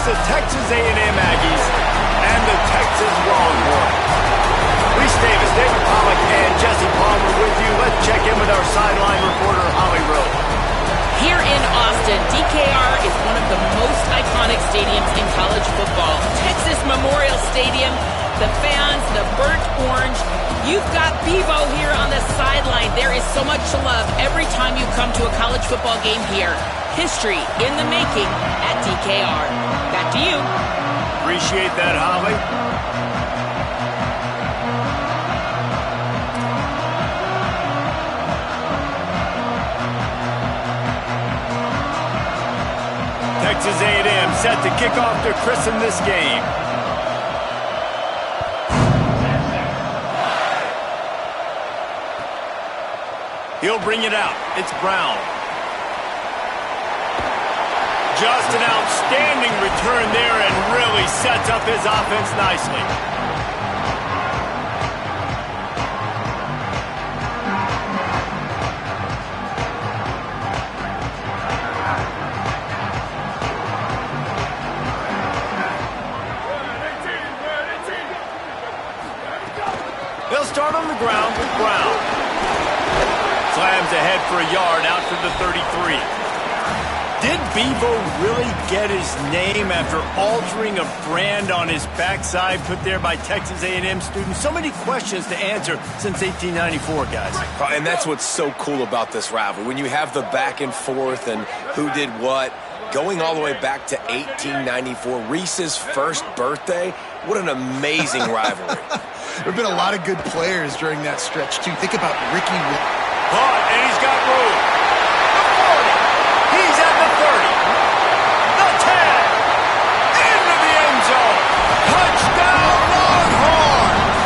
the Texas A&M Aggies and the Texas Longhorns. Reese Davis, David Pollack, and Jesse Palmer with you. Let's check in with our sideline reporter, Holly Rowe. Here in Austin, DKR is one of the most iconic stadiums in college football. Texas Memorial Stadium, the fans, the burnt orange. You've got Bevo here on the sideline. There is so much love every time you come to a college football game here. History in the making at DKR. Back to you. Appreciate that, Holly. Texas A&M set to kick off to christen this game. He'll bring it out. It's Brown. Just an outstanding return there and really sets up his offense nicely. They'll start on the ground with Brown. Slams ahead for a yard out to the 33. Did Bevo really get his name after altering a brand on his backside put there by Texas A&M students? So many questions to answer since 1894, guys. And that's what's so cool about this rivalry. When you have the back and forth and who did what, going all the way back to 1894, Reese's first birthday, what an amazing rivalry. There have been a lot of good players during that stretch, too. Think about Ricky. Caught, and he's got room. The 40. He's at the 30. The 10. Into the end zone. Touchdown, Longhorns!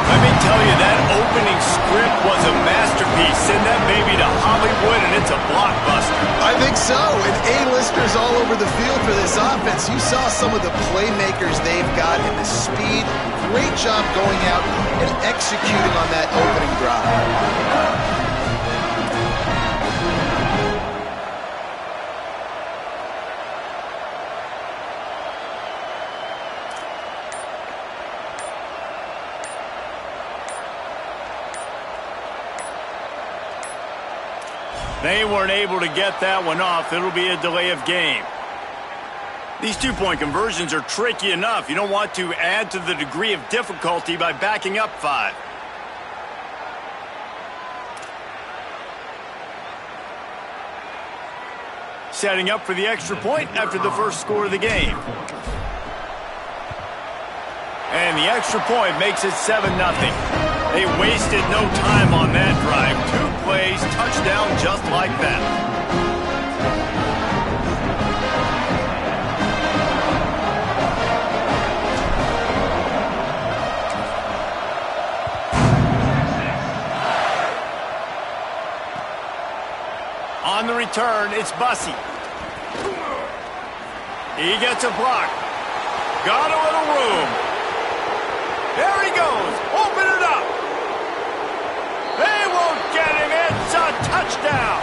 Let me tell you, that opening script was a masterpiece. Send that baby to Hollywood, and it's a blockbuster. I think so, and A-listers all over the field for this offense. You saw some of the playmakers they've got in the speed. Great job going out and executing on that opening drive. They weren't able to get that one off. It'll be a delay of game. These two-point conversions are tricky enough. You don't want to add to the degree of difficulty by backing up 5. Setting up for the extra point after the first score of the game. And the extra point makes it 7-0. They wasted no time on that drive. 2 plays, touchdown just like that. On the return, it's Bussey. He gets a block. Got a little room. There he goes. Open it up. They won't get him. It's a touchdown.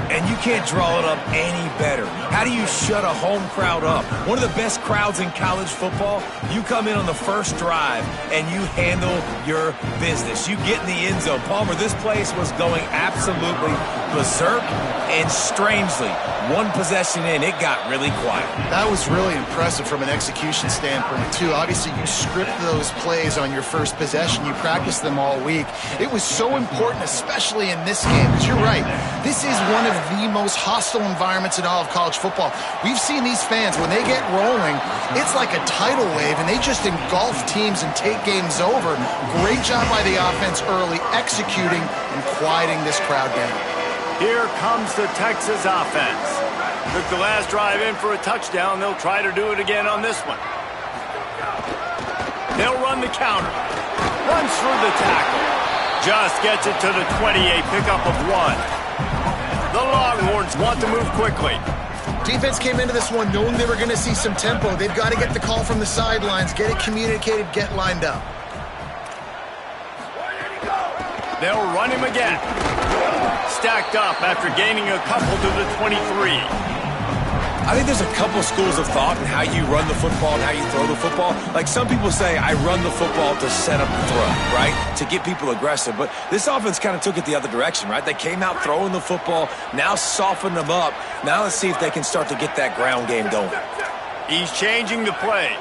And you can't draw it up any better. How do you shut a home crowd up? One of the best crowds in college football. You come in on the first drive and you handle your business. You get in the end zone. Palmer, this place was going absolutely berserk, and strangely, one possession in, it got really quiet. That was really impressive from an execution standpoint, too. Obviously, you script those plays on your first possession. You practice them all week. It was so important, especially in this game, because you're right. This is one of the most hostile environments in all of college football. We've seen these fans, when they get rolling, it's like a tidal wave, and they just engulf teams and take games over. Great job by the offense early, executing and quieting this crowd down. Here comes the Texas offense. Took the last drive in for a touchdown. They'll try to do it again on this one. They'll run the counter. Runs through the tackle. Just gets it to the 28, pickup of 1. The Longhorns want to move quickly. Defense came into this one knowing they were going to see some tempo. They've got to get the call from the sidelines, get it communicated, get lined up. They'll run him again. Stacked up after gaining a couple to the 23. I think there's a couple schools of thought in how you run the football and how you throw the football. Like some people say, I run the football to set up the throw, right? To get people aggressive. But this offense kind of took it the other direction, right? They came out throwing the football, now softened them up. Now let's see if they can start to get that ground game going. He's changing the play.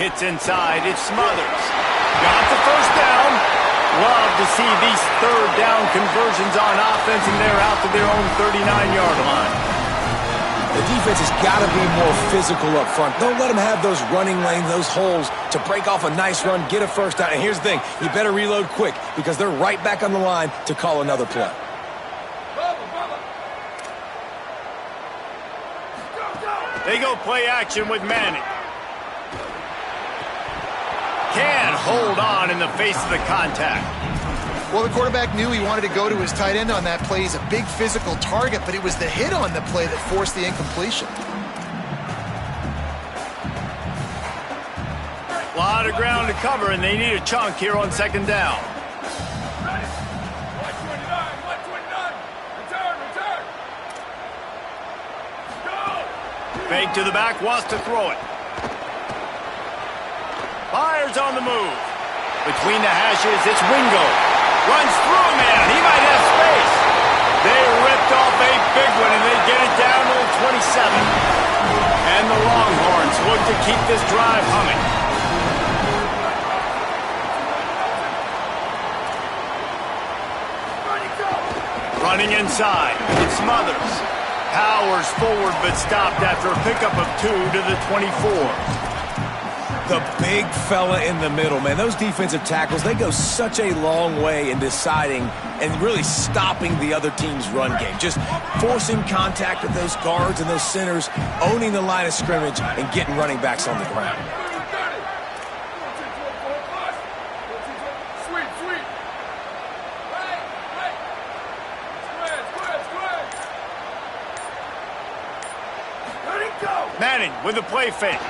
Hits inside, it's Smothers. Got the first down. Love to see these third down conversions on offense, and they're out to their own 39-yard line. The defense has got to be more physical up front. Don't let them have those running lanes, those holes to break off a nice run, get a first down. And here's the thing, you better reload quick because they're right back on the line to call another play. They go play action with Manning. Can't hold on in the face of the contact. Well, the quarterback knew he wanted to go to his tight end on that play. He's a big physical target, but it was the hit on the play that forced the incompletion. A lot of ground to cover, and they need a chunk here on second down. Fake to the back, wants to throw it. Fires on the move. Between the hashes, it's Wingo. Runs through a man. He might have space. They ripped off a big one, and they get it down to the 27. And the Longhorns look to keep this drive humming. Running inside, it's Smothers. Powers forward, but stopped after a pickup of 2 to the 24. The big fella in the middle, man. Those defensive tackles, they go such a long way in deciding and really stopping the other team's run game. Just forcing contact with those guards and those centers, owning the line of scrimmage, and getting running backs on the ground. Manning with the play fake.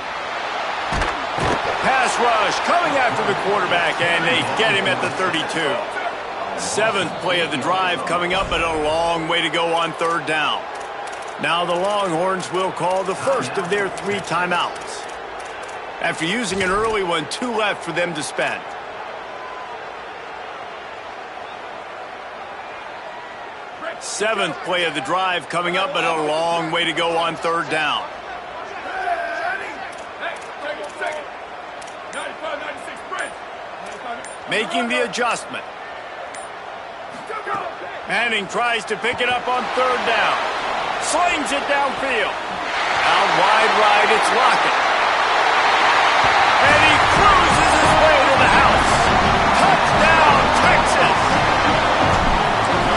Pass rush coming after the quarterback, and they get him at the 32. Seventh play of the drive coming up, but a long way to go on third down. Now the Longhorns will call the first of their 3 timeouts. After using an early one, 2 left for them to spend. Seventh play of the drive coming up, but a long way to go on third down. Making the adjustment. Manning tries to pick it up on third down. Slings it downfield. Out wide right, it's Lockett. And he cruises his way to the house. Touchdown, Texas!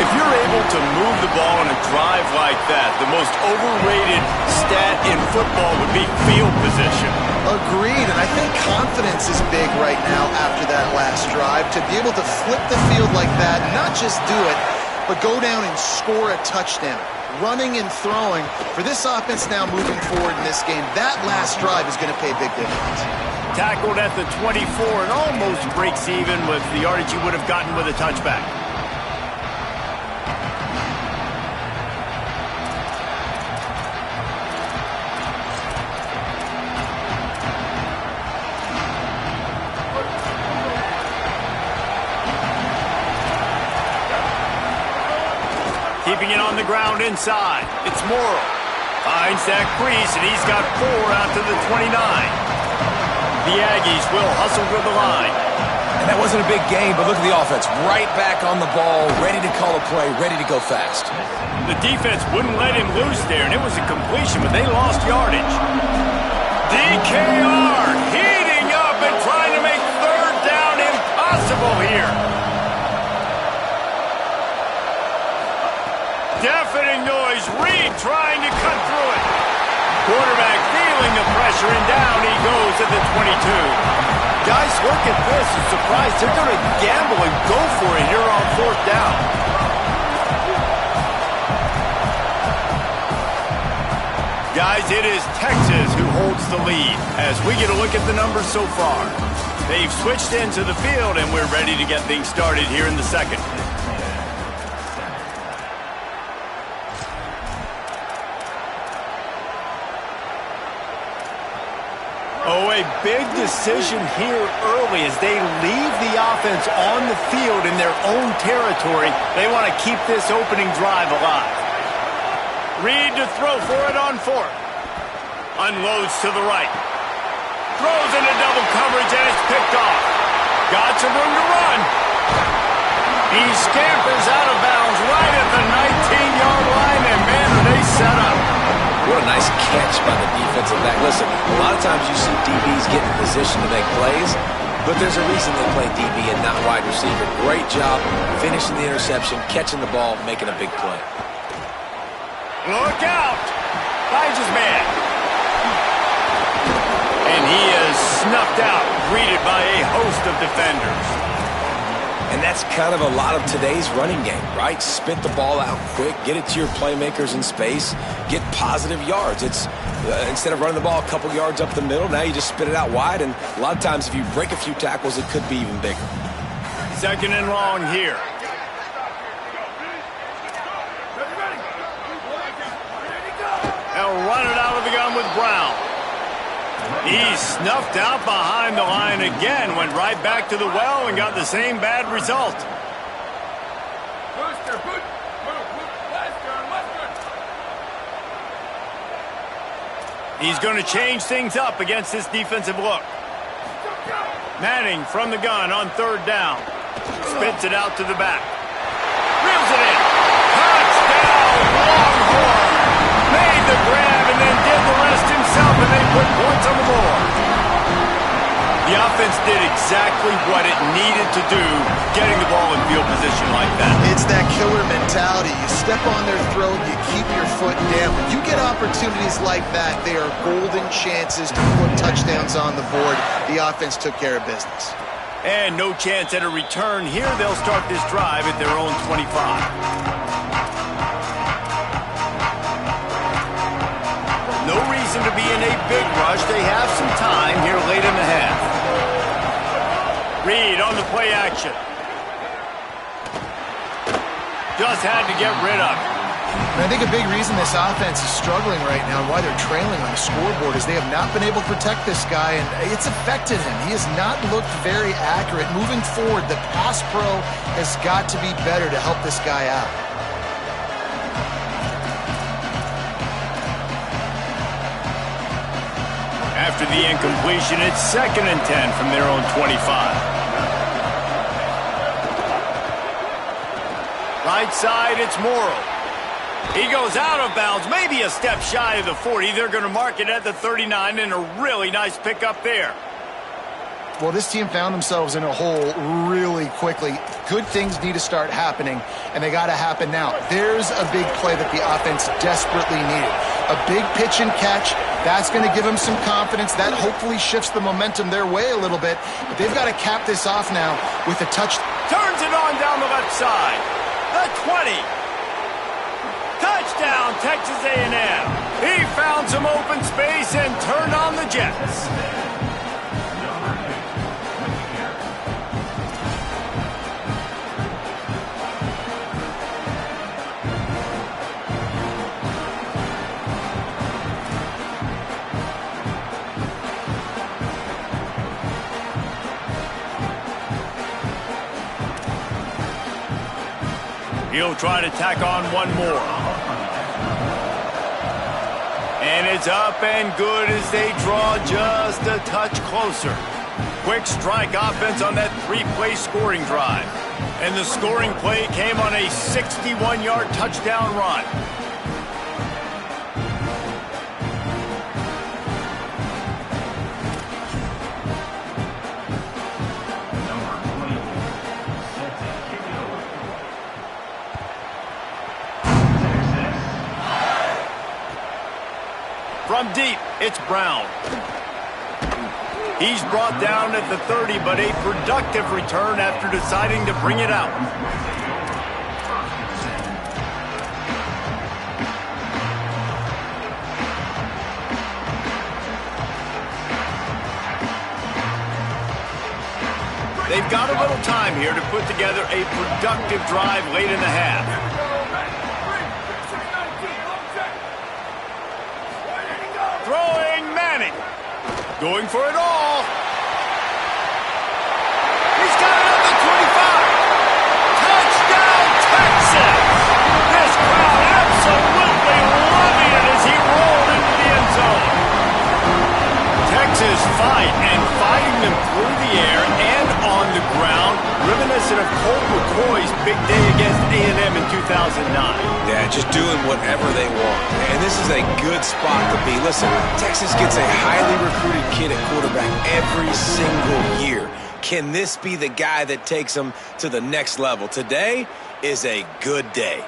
If you're able to move the ball on a drive like that, the most overrated stat in football would be field position. Agreed, and I think confidence is big right now after that last drive. To be able to flip the field like that, not just do it, but go down and score a touchdown. Running and throwing. For this offense now moving forward in this game, that last drive is going to pay big dividends. Tackled at the 24 and almost breaks even with the yardage he would have gotten with a touchback. Keeping it on the ground inside. It's Morrow. Finds Zach Priest, and he's got 4 out to the 29. The Aggies will hustle to the line. And that wasn't a big game, but look at the offense. Right back on the ball, ready to call a play, ready to go fast. The defense wouldn't let him loose there, and it was a completion, but they lost yardage. DKR heating up and trying to make third down impossible here. Deafening noise. Reed trying to cut through it. Quarterback feeling the pressure, and down he goes at the 22. Guys, look at this. I'm surprised they're going to gamble and go for it here on fourth down. Guys, it is Texas who holds the lead as we get a look at the numbers so far. They've switched into the field, and we're ready to get things started here in the second. Oh, a big decision here early as they leave the offense on the field in their own territory. They want to keep this opening drive alive. Reed to throw for it on fourth. Unloads to the right. Throws into double coverage and it's picked off. Got some room to run. He scampers out of bounds right at the 19-yard line, and man, are they set up. What a nice catch by the defensive back. Listen, a lot of times you see DBs get in position to make plays, but there's a reason they play DB and not wide receiver. Great job finishing the interception, catching the ball, making a big play. Look out! Finds his man. And he is snuffed out, greeted by a host of defenders. And that's kind of a lot of today's running game, right? Spit the ball out quick, get it to your playmakers in space, get positive yards. It's instead of running the ball a couple yards up the middle, now you just spit it out wide, and a lot of times if you break a few tackles, it could be even bigger. Second and long here. They'll run it out of the gun with Brown. He's snuffed out behind the line again, went right back to the well and got the same bad result. He's going to change things up against this defensive look. Manning from the gun on third down. Spits it out to the back. Reels it in. Touchdown, Longhorn. Made the grab and then did the rest himself, and they put points on the board. The offense did exactly what it needed to do, getting the ball in field position like that. It's that killer mentality. You step on their throat, you keep your foot down. When you get opportunities like that, they are golden chances to put touchdowns on the board. The offense took care of business. And no chance at a return here. They'll start this drive at their own 25. No reason to be in a big rush. They have some time here late in the half. Reed on the play action. Just had to get rid of it. And I think a big reason this offense is struggling right now and why they're trailing on the scoreboard is they have not been able to protect this guy, and it's affected him. He has not looked very accurate. Moving forward, the pass pro has got to be better to help this guy out. After the incompletion, it's 2nd and 10 from their own 25. Right side, it's Morrow. He goes out of bounds, maybe a step shy of the 40. They're going to mark it at the 39, and a really nice pickup there. Well, this team found themselves in a hole really quickly. Good things need to start happening, and they got to happen now. There's a big play that the offense desperately needed. A big pitch and catch. That's going to give them some confidence. That hopefully shifts the momentum their way a little bit. But they've got to cap this off now with a touch. Turns it on down the left side. The 20. Touchdown, Texas A&M. He found some open space and turned on the Jets. He'll try to tack on one more. And it's up and good as they draw just a touch closer. Quick strike offense on that 3-play scoring drive. And the scoring play came on a 61-yard touchdown run. From deep, it's Brown. He's brought down at the 30, but a productive return after deciding to bring it out. They've got a little time here to put together a productive drive late in the half. Throwing Manning. Going for it all. He's got it at the 25. Touchdown, Texas! This crowd absolutely loving it as he rolled into the end zone. Texas fighting them through the air and on the ground, reminiscent of Colt McCoy's big day against A&M in 2009. Yeah, just doing whatever they want. And this is a good spot to be. Listen, Texas gets a highly recruited kid at quarterback every single year. Can this be the guy that takes them to the next level? Today is a good day.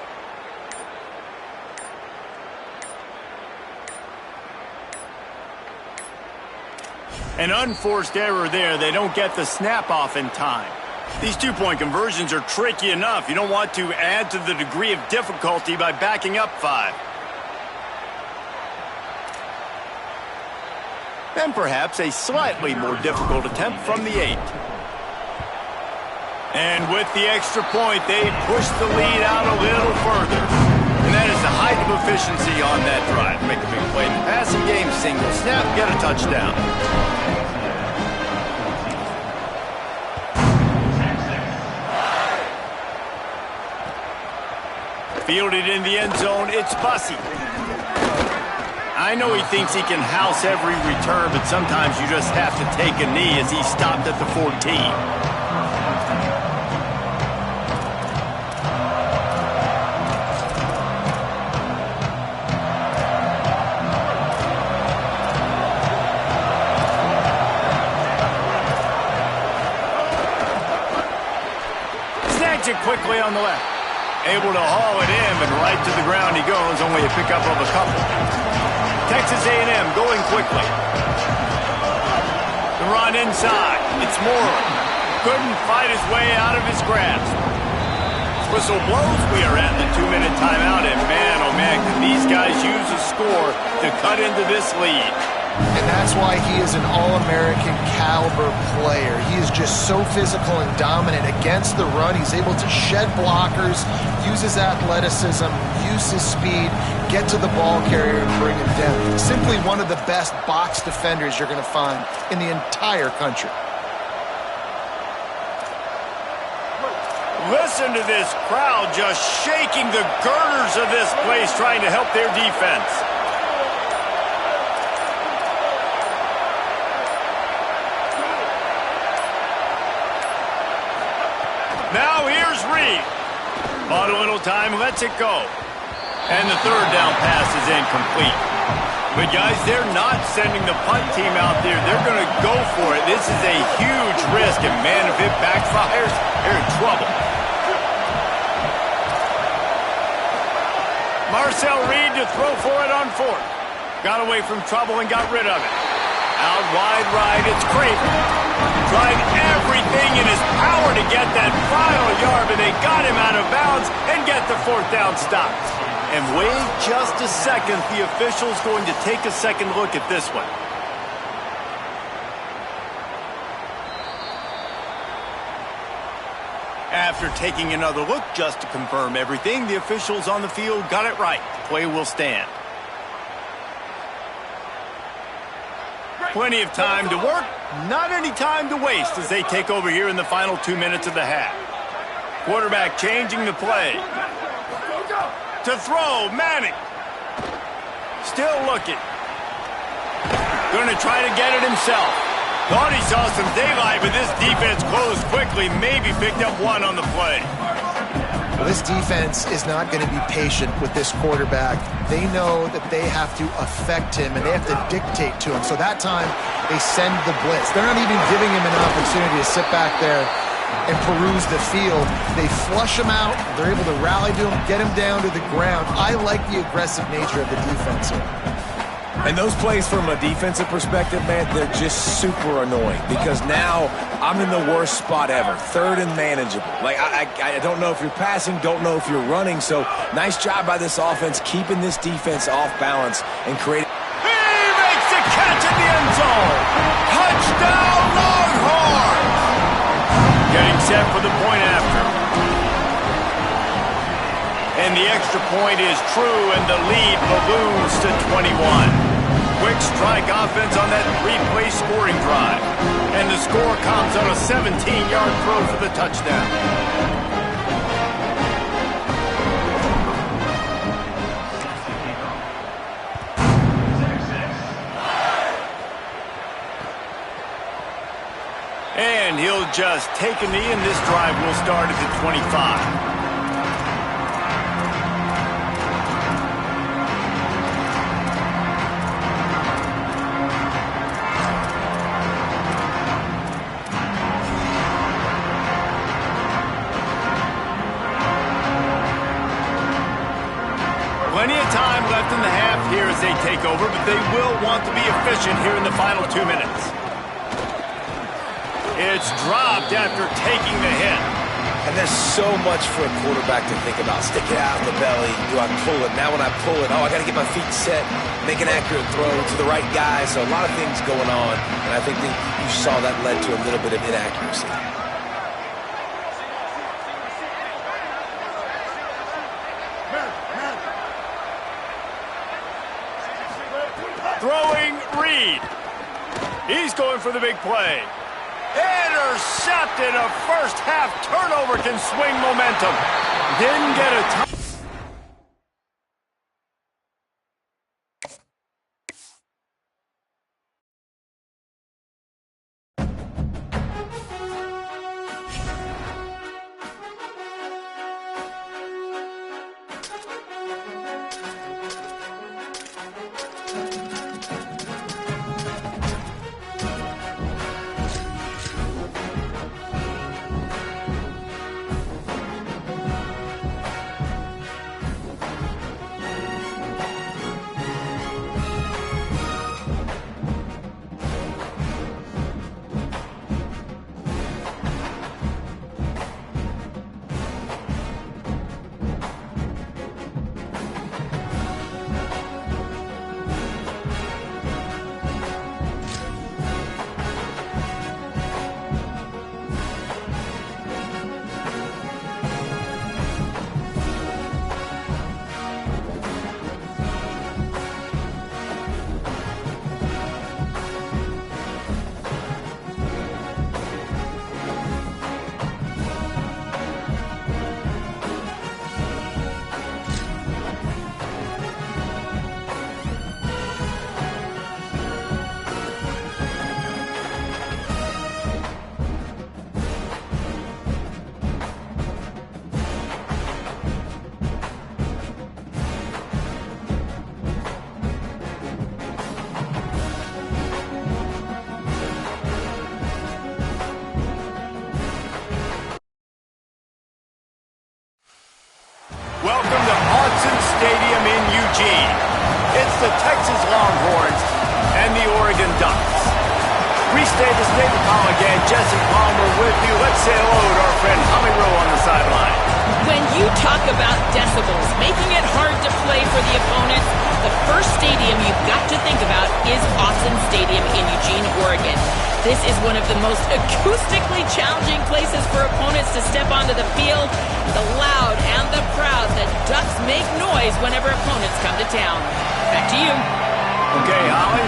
An unforced error there. They don't get the snap off in time. These two-point conversions are tricky enough. You don't want to add to the degree of difficulty by backing up 5. And perhaps a slightly more difficult attempt from the 8. And with the extra point, they push the lead out a little further. And that is the height of efficiency on that drive. Make a big play in the passing game, single snap, get a touchdown. Fielded in the end zone, it's Bussey. I know he thinks he can house every return, but sometimes you just have to take a knee as he stopped at the 14. It quickly on the left. Able to haul it in, but right to the ground he goes, only a pickup of a couple. Texas A&M going quickly. The run inside. It's Moreland. Couldn't fight his way out of his grasp. Whistle blows. We are at the 2-minute timeout, and man, oh man, can these guys use a score to cut into this lead. And that's why he is an All-American caliber player. He is just so physical and dominant against the run. He's able to shed blockers, use his athleticism, use his speed, get to the ball carrier and bring him down. Simply one of the best box defenders you're going to find in the entire country. Listen to this crowd just shaking the girders of this place trying to help their defense. Now here's Reed. Bought a little time, lets it go. And the third down pass is incomplete. But guys, they're not sending the punt team out there. They're going to go for it. This is a huge risk, and man, if it backfires, they're in trouble. Marcel Reed to throw for it on 4th. Got away from trouble and got rid of it. Out wide right, it's Craven. Tried everything in his power to get that final yard, but they got him out of bounds and get the 4th down stop. And wait just a second, the official's going to take a second look at this one. After taking another look just to confirm everything, the officials on the field got it right. The play will stand. Plenty of time to work, not any time to waste as they take over here in the final 2 minutes of the half. Quarterback changing the play. To throw, Manning. Still looking. Going to try to get it himself. Thought he saw some daylight, but this defense closed quickly, maybe picked up one on the play. Well, this defense is not going to be patient with this quarterback. They know that they have to affect him, and they have to dictate to him. So that time, they send the blitz. They're not even giving him an opportunity to sit back there and peruse the field. They flush him out. They're able to rally to him, get him down to the ground. I like the aggressive nature of the defense here. And those plays from a defensive perspective, man, they're just super annoying because now I'm in the worst spot ever, 3rd and manageable. Like, I don't know if you're passing, don't know if you're running, so nice job by this offense keeping this defense off balance and creating. He makes the catch in the end zone. Touchdown, Longhorns! Getting set for the point after. And the extra point is true, and the lead balloons to 21. quick strike offense on that three-play scoring drive. And the score comes on a 17-yard throw for the touchdown. And he'll just take a knee, and this drive will start at the 25. Plenty of time left in the half here as they take over, but they will want to be efficient here in the final 2 minutes. It's dropped after taking the hit. And there's so much for a quarterback to think about. Stick it out in the belly. Do I pull it? Now when I pull it, I got to get my feet set, make an accurate throw to the right guy. So a lot of things going on, and I think that you saw that led to a little bit of inaccuracy. Throwing Reed. He's going for the big play. Intercepted. A first half turnover can swing momentum. Didn't get a touch. Welcome to Autzen Stadium in Eugene. It's the Texas Longhorns and the Oregon Ducks. Restate the state of Palm again. Jesse Palmer with you. Let's say hello to our friend Tommy Rowe on the sideline. When you talk about decibels, making it hard to play for the opponents, the first stadium you've got to think about is Autzen Stadium in Eugene, Oregon. This is one of the most acoustically challenging places for opponents to step onto the field. The loud and the proud, the Ducks make noise whenever opponents come to town. Back to you. Okay, Holly.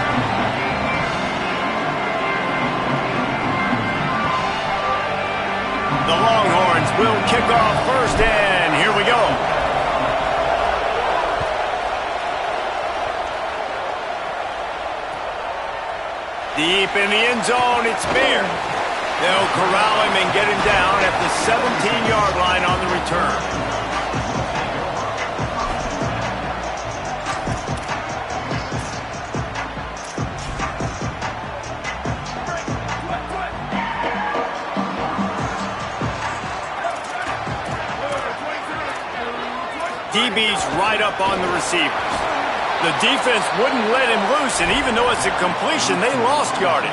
The Longhorns will kick off first, and here we go. Deep in the end zone, it's Beer. They'll corral him and get him down at the 17-yard line on the return. DB's right up on the receivers. The defense wouldn't let him loose, and even though it's a completion, they lost yardage.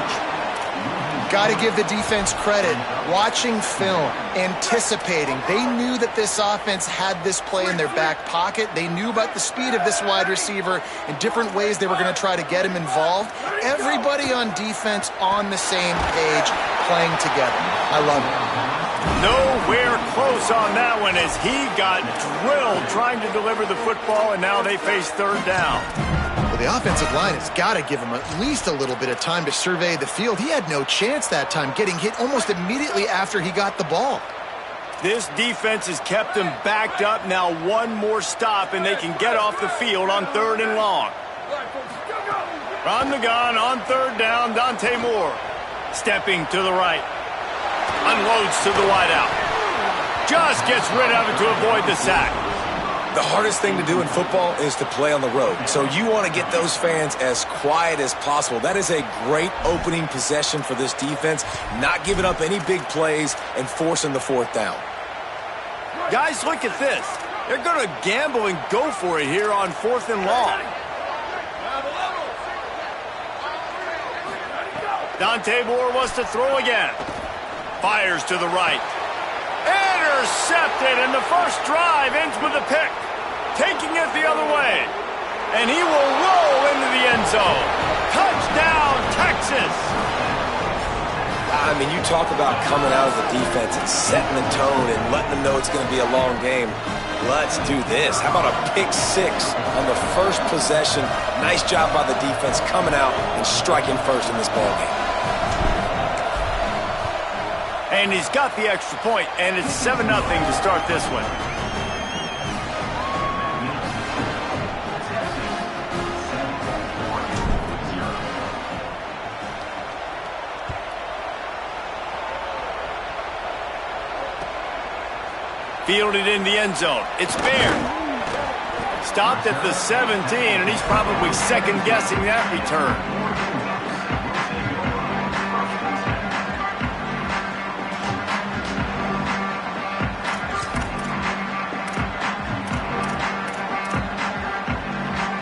Got to give the defense credit. Watching film, anticipating. They knew that this offense had this play in their back pocket. They knew about the speed of this wide receiver and different ways they were going to try to get him involved. Everybody on defense on the same page, playing together. I love it. Nowhere close on that one as he got drilled trying to deliver the football, and now they face third down. Well, the offensive line has got to give him at least a little bit of time to survey the field. He had no chance that time, getting hit almost immediately after he got the ball. This defense has kept them backed up. Now one more stop, and they can get off the field on third and long. From the gun on third down, Dante Moore stepping to the right. Unloads to the wideout. Just gets rid of it to avoid the sack. The hardest thing to do in football is to play on the road. So you want to get those fans as quiet as possible. That is a great opening possession for this defense, not giving up any big plays and forcing the fourth down. Guys, look at this. They're going to gamble and go for it here on fourth and long. Dante Moore wants to throw again. Fires to the right. Intercepted, and the first drive ends with a pick. Taking it the other way. And he will roll into the end zone. Touchdown, Texas! I mean, you talk about coming out of the defense and setting the tone and letting them know it's going to be a long game. Let's do this. How about a pick six on the first possession? Nice job by the defense coming out and striking first in this ballgame. And he's got the extra point, and it's 7-0 to start this one. Fielded in the end zone. It's fair. Stopped at the 17, and he's probably second-guessing that return.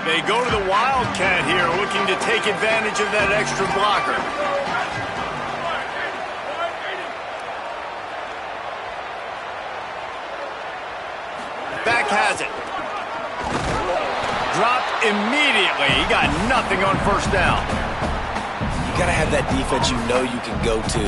They go to the Wildcat here, looking to take advantage of that extra blocker. Back has it. Dropped immediately. He got nothing on first down. You got to have that defense you know you can go to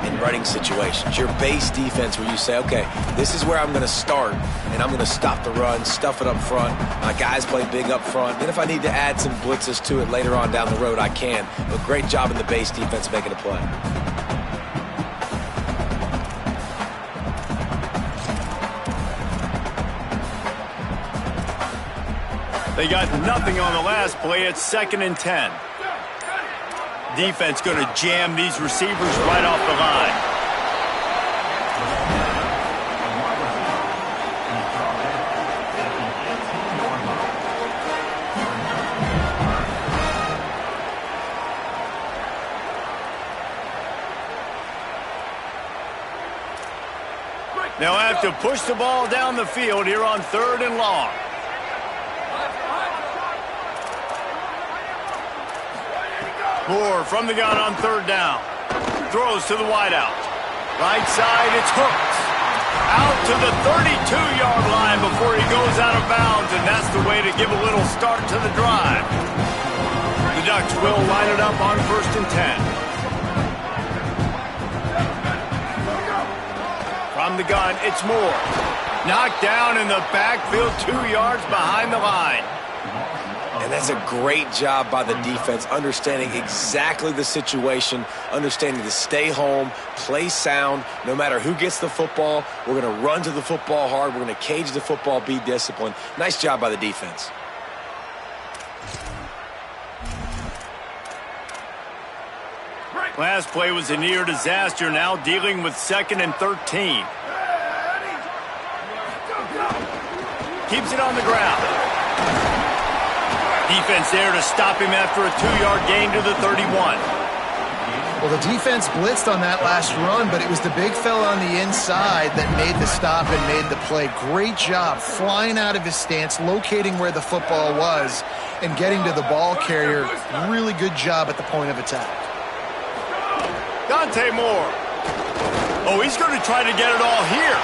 in running situations. Your base defense where you say, okay, this is where I'm going to start, and I'm going to stop the run, stuff it up front. My guys play big up front. Then if I need to add some blitzes to it later on down the road, I can. But great job in the base defense making a play. They got nothing on the last play. It's 2nd and 10. Defense going to jam these receivers right off the line. They'll have to push the ball down the field here on third and long. Moore from the gun on third down. Throws to the wideout. Right side, it's hooked. Out to the 32-yard line before he goes out of bounds, and that's the way to give a little start to the drive. The Ducks will line it up on 1st and 10. From the gun, it's Moore. Knocked down in the backfield, 2 yards behind the line. And that's a great job by the defense, understanding exactly the situation, understanding to stay home, play sound. No matter who gets the football, we're going to run to the football hard. We're going to cage the football, be disciplined. Nice job by the defense. Last play was a near disaster, now dealing with 2nd and 13. Keeps it on the ground. Defense there to stop him after a 2-yard gain to the 31. Well, the defense blitzed on that last run, but it was the big fella on the inside that made the stop and made the play. Great job flying out of his stance, locating where the football was, and getting to the ball carrier. Really good job at the point of attack. Dante Moore. Oh, he's going to try to get it all here.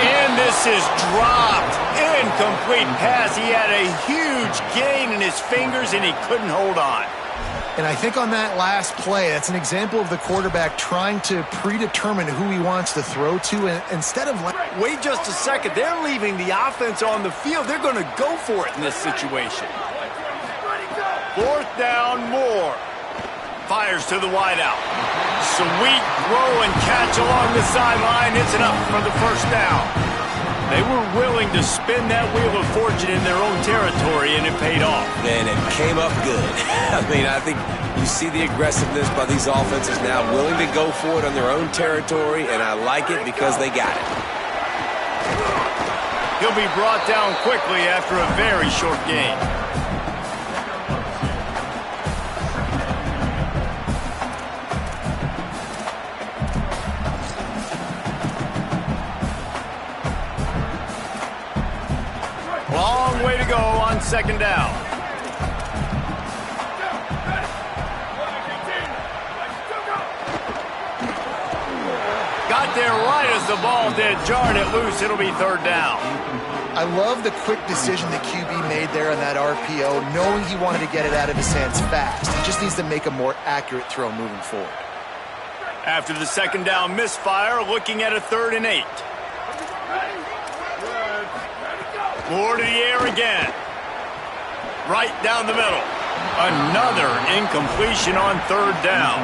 And this is dropped. Incomplete pass. He had a huge gain in his fingers, and he couldn't hold on. And I think on that last play, that's an example of the quarterback trying to predetermine who he wants to throw to, and instead of... Wait just a second. They're leaving the offense on the field. They're going to go for it in this situation. Fourth down, Moore. Fires to the wideout. Sweet throw and catch along the sideline. It's enough for the first down. They were willing to spin that wheel of fortune in their own territory, and it paid off. And it came up good. I mean, I think you see the aggressiveness by these offenses now, willing to go for it on their own territory, and I like it because they got it. He'll be brought down quickly after a very short gain. Long way to go on second down. Got there right as the ball did. Jarred it loose. It'll be third down. I love the quick decision the QB made there on that RPO, knowing he wanted to get it out of his hands fast. He just needs to make a more accurate throw moving forward. After the second down misfire, looking at a 3rd and 8. Moore to the air again. Right down the middle. Another incompletion on 3rd down.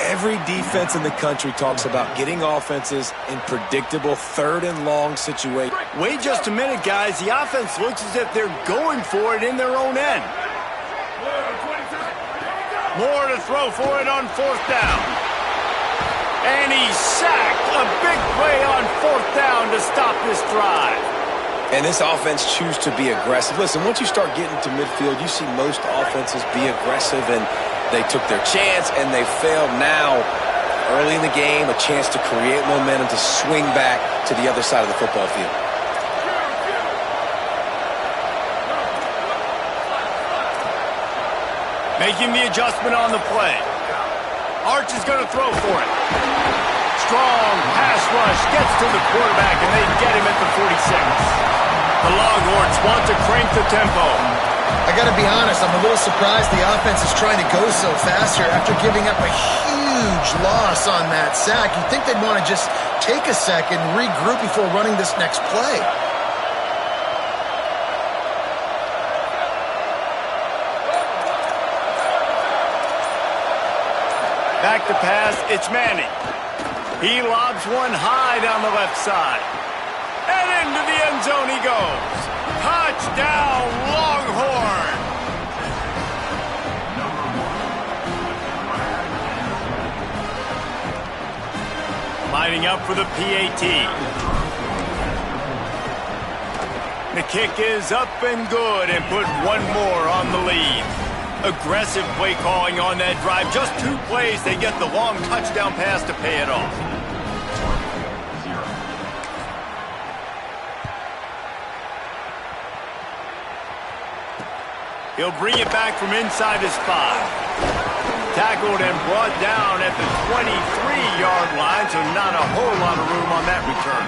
Every defense in the country talks about getting offenses in predictable 3rd and long situations. Wait just a minute, guys. The offense looks as if they're going for it in their own end. Moore to throw for it on 4th down. And he's sacked. A big play on 4th down to stop this drive. And this offense choose to be aggressive. Listen, once you start getting to midfield, you see most offenses be aggressive, and they took their chance, and they failed. Now, early in the game, a chance to create momentum to swing back to the other side of the football field. Making the adjustment on the play. Arch is going to throw for it. Strong pass rush gets to the quarterback, and they get him at the 46. The Longhorns want to crank the tempo. I got to be honest, I'm a little surprised the offense is trying to go so fast here after giving up a huge loss on that sack. You'd think they'd want to just take a second, regroup before running this next play. Back to pass, it's Manning. He lobs one high down the left side. And into the end zone he goes. Touchdown, Longhorn! Lining up for the PAT. The kick is up and good, and put one more on the lead. Aggressive play calling on that drive. Just 2 plays, they get the long touchdown pass to pay it off. He'll bring it back from inside his 5. Tackled and brought down at the 23-yard line, so not a whole lot of room on that return.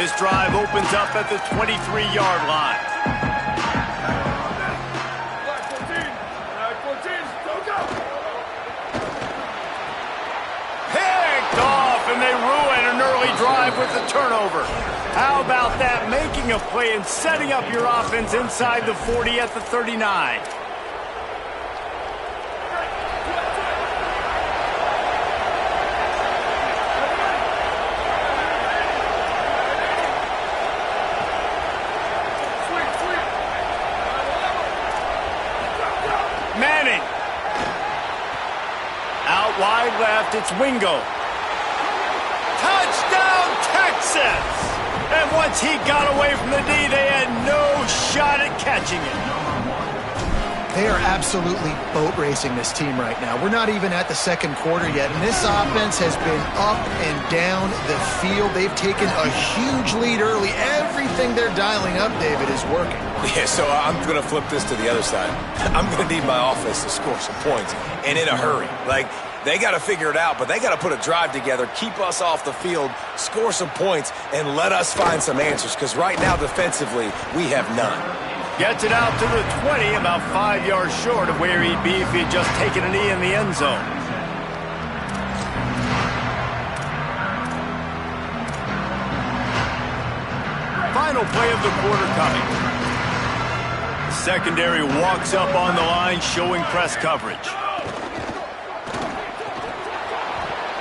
This drive opens up at the 23-yard line. Picked off, and they ruin an early drive with the turnover. How about that? Making a play and setting up your offense inside the 40 at the 39. Manning. Out wide left, it's Wingo. Touchdown, Texas! And once he got away from the D, they had no shot at catching it. They are absolutely boat racing this team right now. We're not even at the second quarter yet, and this offense has been up and down the field. They've taken a huge lead early. Everything they're dialing up, David, is working. Yeah, so I'm going to flip this to the other side. I'm going to need my offense to score some points, and in a hurry. Like, They got to figure it out, but they got to put a drive together, keep us off the field, score some points, and let us find some answers, because right now, defensively, we have none. Gets it out to the 20, about 5 yards short of where he'd be if he'd just taken a knee in the end zone. Final play of the quarter coming. The secondary walks up on the line, showing press coverage.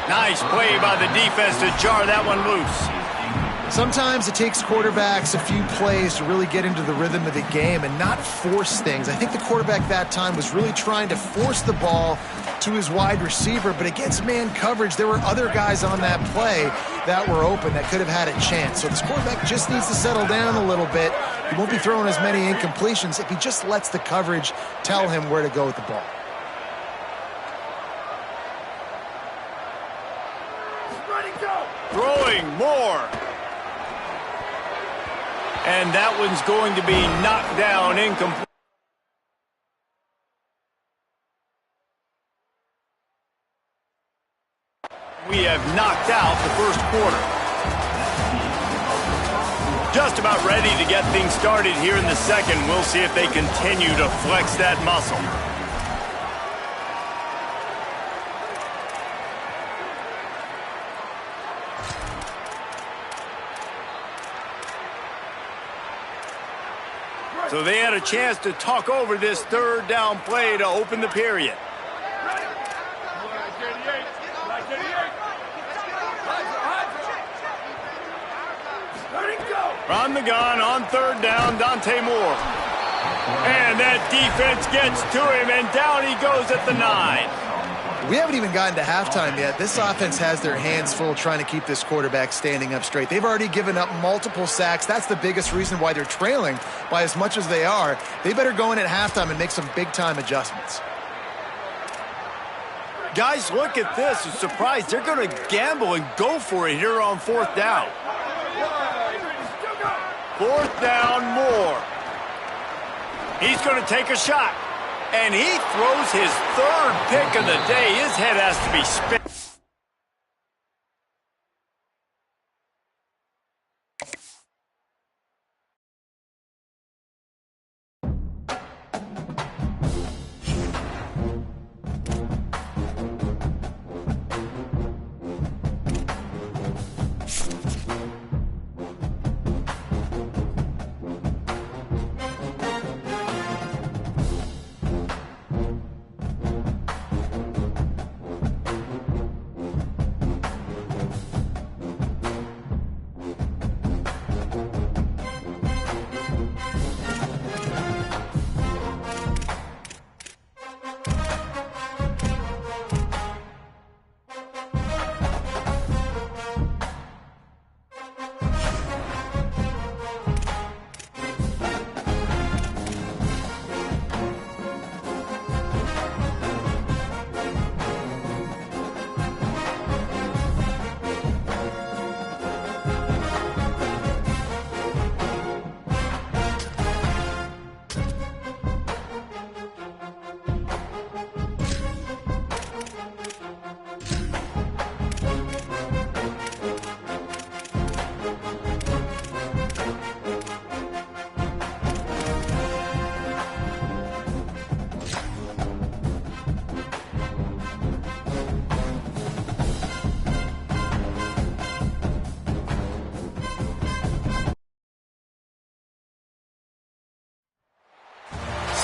Nice play by the defense to jar that one loose. Sometimes it takes quarterbacks a few plays to really get into the rhythm of the game and not force things. I think the quarterback that time was really trying to force the ball to his wide receiver, but against man coverage, there were other guys on that play that were open that could have had a chance. So this quarterback just needs to settle down a little bit. He won't be throwing as many incompletions if he just lets the coverage tell him where to go with the ball. Throwing more. And that one's going to be knocked down incomplete. We have knocked out the first quarter. Just about ready to get things started here in the second. We'll see if they continue to flex that muscle. So they had a chance to talk over this third down play to open the period. From the gun on third down, Dante Moore. And that defense gets to him, and down he goes at the 9. We haven't even gotten to halftime yet. This offense has their hands full trying to keep this quarterback standing up straight. They've already given up multiple sacks. That's the biggest reason why they're trailing by as much as they are. They better go in at halftime and make some big-time adjustments. Guys, look at this. I'm surprised they're going to gamble and go for it here on fourth down. Fourth down, Moore. He's going to take a shot. And he throws his third pick of the day. His head has to be spin.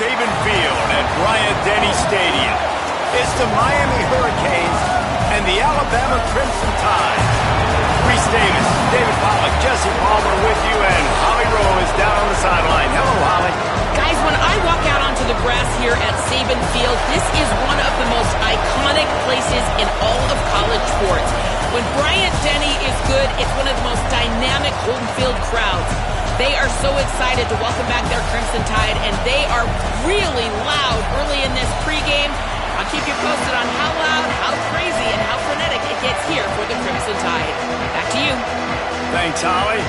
Saban Field at Bryant-Denny Stadium. It's the Miami Hurricanes and the Alabama Crimson Tide. Reese Davis, David Pollack, Jesse Palmer with you, and Holly Rowe is down on the sideline. Hello, Holly. Guys, when I walk out onto the grass here at Saban Field, this is one of the most iconic places in all of college sports. When Bryant-Denny is good, it's one of the most dynamic home field crowds. They are so excited to welcome back their Crimson Tide, and they are really loud early in this pregame. I'll keep you posted on how loud, how crazy, and how frenetic it gets here for the Crimson Tide. Back to you. Thanks, Holly.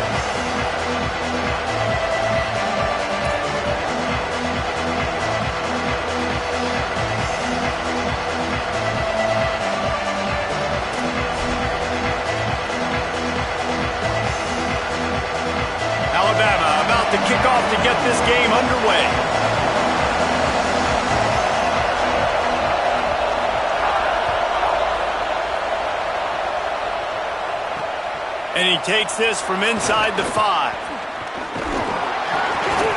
to kick off to get this game underway. And he takes this from inside the 5.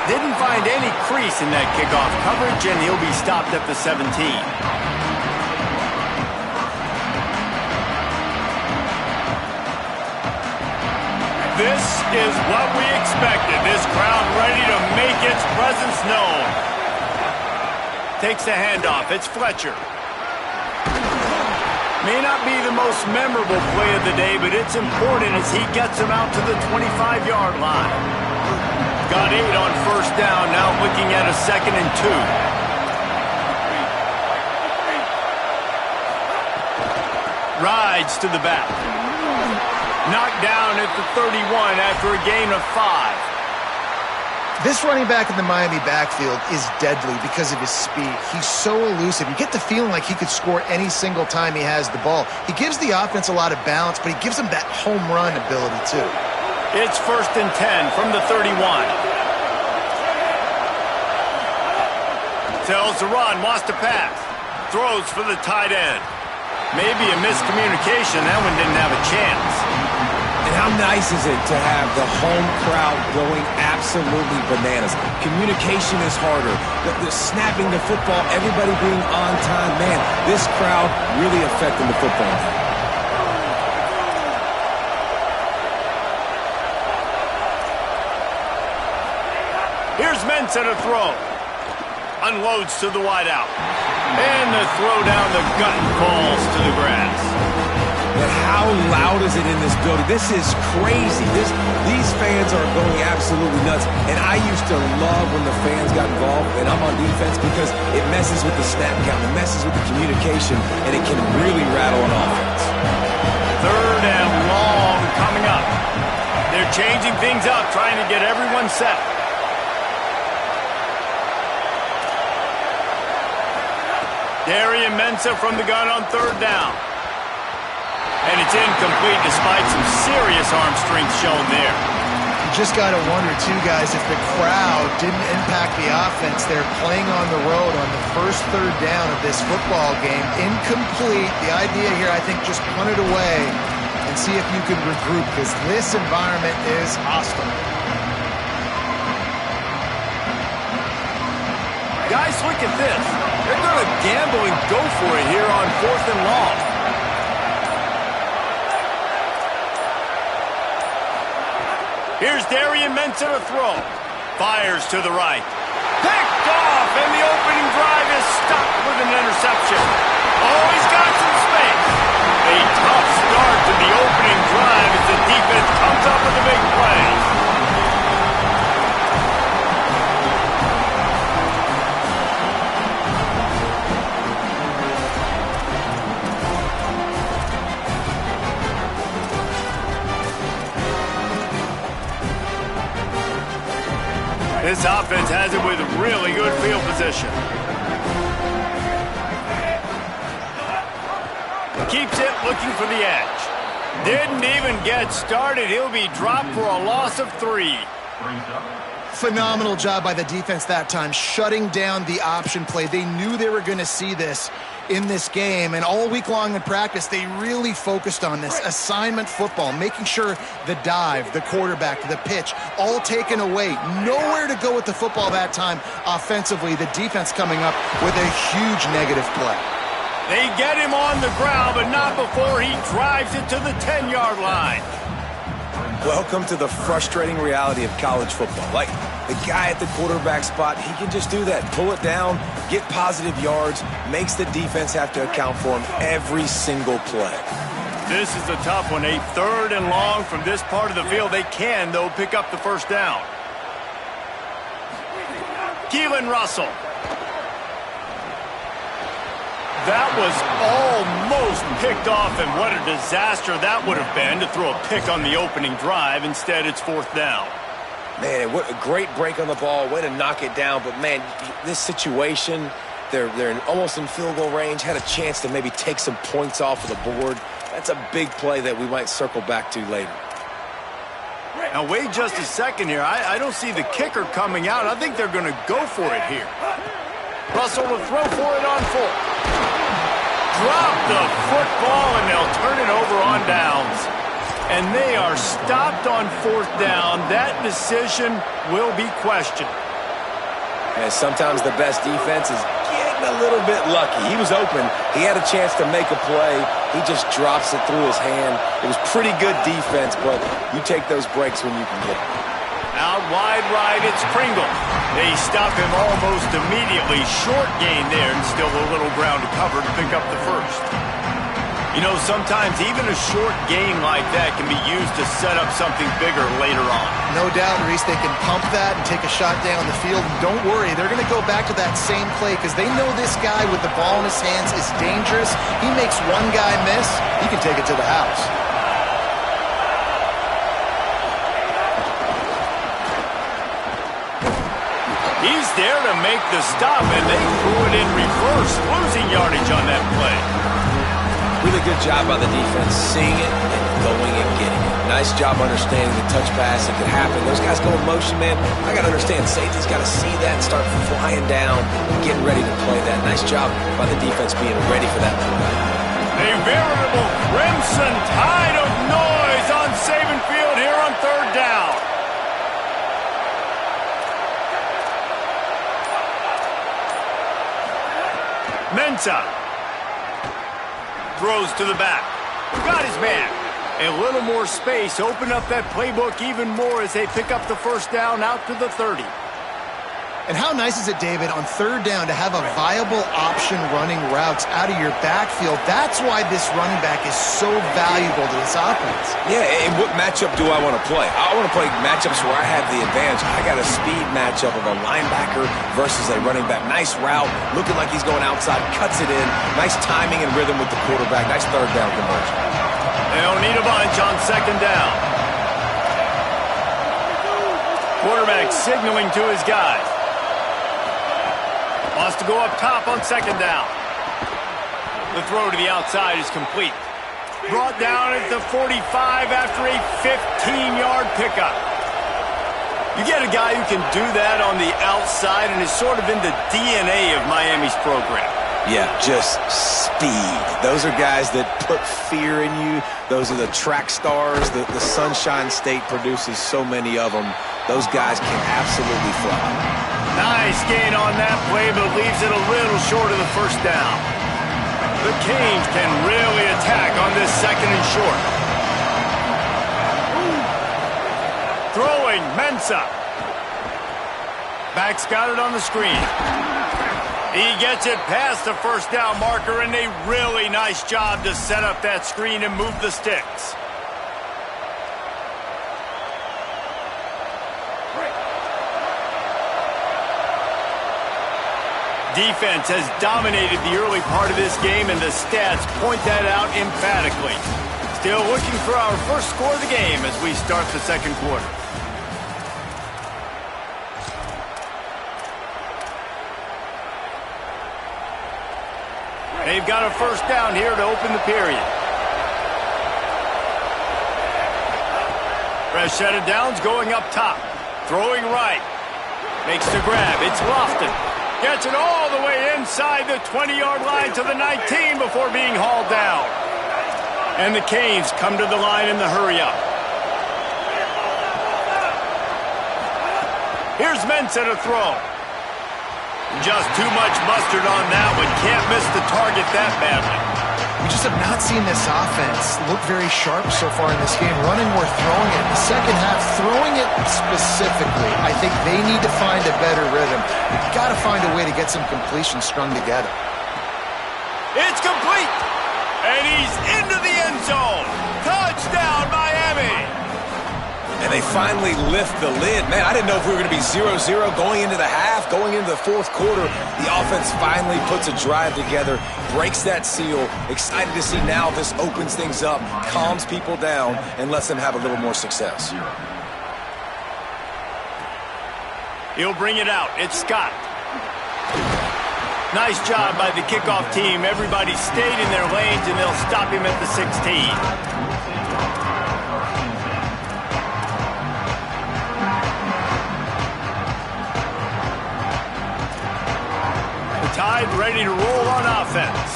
Didn't find any crease in that kickoff coverage, and he'll be stopped at the 17. This is what we expected. This crowd ready to make its presence known. Takes the handoff. It's Fletcher. May not be the most memorable play of the day, but it's important as he gets him out to the 25-yard line. Got 8 on first down, now looking at a 2nd and 2. Rides to the back. Knocked down at the 31 after a gain of 5. This running back in the Miami backfield is deadly because of his speed. He's so elusive. You get the feeling like he could score any single time he has the ball. He gives the offense a lot of balance, but he gives them that home run ability too. It's 1st and 10 from the 31. Tells to run, wants to pass. Throws for the tight end. Maybe a miscommunication. That one didn't have a chance. And how nice is it to have the home crowd going absolutely bananas? Communication is harder. The snapping the football, everybody being on time. Man, this crowd really affecting the football game. Here's Mensah to throw. Unloads to the wideout. And the throw down the gut falls to the grass. But how loud is it in this building? This is crazy. These fans are going absolutely nuts. And I used to love when the fans got involved, and I'm on defense, because it messes with the snap count, it messes with the communication, and it can really rattle an offense. 3rd and long coming up. They're changing things up, trying to get everyone set. Darian Mensah from the gun on 3rd down. And it's incomplete despite some serious arm strength shown there. You just got to wonder, too, guys, if the crowd didn't impact the offense. They're playing on the road on the first 3rd down of this football game. Incomplete. The idea here, I think, just punt it away and see if you can regroup, because this environment is hostile. Guys, look at this. They're going to gamble and go for it here on 4th and long. Here's Darian Mensah to throw. Fires to the right. Picked off, and the opening drive is stopped with an interception. Oh, he's got some space. A tough start to the opening drive as the defense comes up with a big play. This offense has it with really good field position. Keeps it looking for the edge. Didn't even get started. He'll be dropped for a loss of 3. Phenomenal job by the defense that time, shutting down the option play. They knew they were going to see this in this game, and all week long in practice, they really focused on this assignment football, making sure the dive, the quarterback, the pitch, all taken away. Nowhere to go with the football that time offensively. The defense coming up with a huge negative play. They get him on the ground, but not before he drives it to the 10-yard line. Welcome to the frustrating reality of college football. Like, the guy at the quarterback spot, he can just do that. Pull it down, get positive yards, makes the defense have to account for him every single play. This is a tough one. A 3rd and long from this part of the field. They can, though, pick up the first down. Keelan Russell. That was almost picked off, and what a disaster that would have been to throw a pick on the opening drive. Instead, it's 4th down. Man, what a great break on the ball. Way to knock it down. But, man, this situation, they're almost in field goal range, had a chance to maybe take some points off of the board. That's a big play that we might circle back to later. Now, wait just a second here. I don't see the kicker coming out. I think they're going to go for it here. Russell will throw for it on 4. Drop the football, and they'll turn it over on downs. And they are stopped on 4th down. That decision will be questioned. And sometimes the best defense is getting a little bit lucky. He was open. He had a chance to make a play. He just drops it through his hand. It was pretty good defense, but you take those breaks when you can get them. Out wide right, it's Pringle. They stop him almost immediately. Short gain there, and still a little ground to cover to pick up the first. You know, sometimes even a short gain like that can be used to set up something bigger later on. No doubt, Reese, they can pump that and take a shot down the field. And don't worry, they're going to go back to that same play because they know this guy with the ball in his hands is dangerous. He makes one guy miss, he can take it to the house. He's there to make the stop, and they threw it in reverse, losing yardage on that play. Really good job by the defense, seeing it and going and getting it. Nice job understanding the touch pass. It could happen. Those guys go in motion, man. I got to understand, safety's got to see that and start flying down and getting ready to play that. Nice job by the defense being ready for that play. A veritable crimson tide of noise on Saban Field here on 3rd down. Mensah throws to the back. Got his man. A little more space. Open up that playbook even more as they pick up the first down out to the 30. And how nice is it, David, on 3rd down to have a viable option running routes out of your backfield? That's why this running back is so valuable to this offense. Yeah, and what matchup do I want to play? I want to play matchups where I have the advantage. I got a speed matchup of a linebacker versus a running back. Nice route, looking like he's going outside, cuts it in. Nice timing and rhythm with the quarterback. Nice 3rd down conversion. They don't need a bunch on 2nd down. Quarterback signaling to his guys. Wants to go up top on 2nd down. The throw to the outside is complete. Brought down at the 45 after a 15-yard pickup. You get a guy who can do that on the outside and is sort of in the DNA of Miami's program. Yeah, just speed. Those are guys that put fear in you. Those are the track stars. The Sunshine State produces so many of them. Those guys can absolutely fly. Nice gain on that play, but leaves it a little short of the first down. The Canes can really attack on this 2nd and short. Throwing, Mensah. Back's got it on the screen. He gets it past the first down marker, and a really nice job to set up that screen and move the sticks. Defense has dominated the early part of this game, and the stats point that out emphatically. Still looking for our first score of the game as we start the 2nd quarter. They've got a first down here to open the period. Fresh set of downs going up top. Throwing right. Makes the grab. It's Lofton. Gets it all the way inside the 20-yard line to the 19 before being hauled down. And the Canes come to the line in the hurry-up. Here's Mensah to throw. Just too much mustard on that one. Can't miss the target that badly. We just have not seen this offense look very sharp so far in this game. Running or throwing it. In the second half, throwing it specifically, I think they need to find a better rhythm. You've got to find a way to get some completion strung together. It's complete. And he's into the end zone. Touchdown, Miami. And they finally lift the lid. Man, I didn't know if we were going to be 0-0 going into the half, going into the 4th quarter. The offense finally puts a drive together, breaks that seal. Excited to see now this opens things up, calms people down, and lets them have a little more success. He'll bring it out. It's Scott. Nice job by the kickoff team. Everybody stayed in their lanes, and they'll stop him at the 16. ready to roll on offense.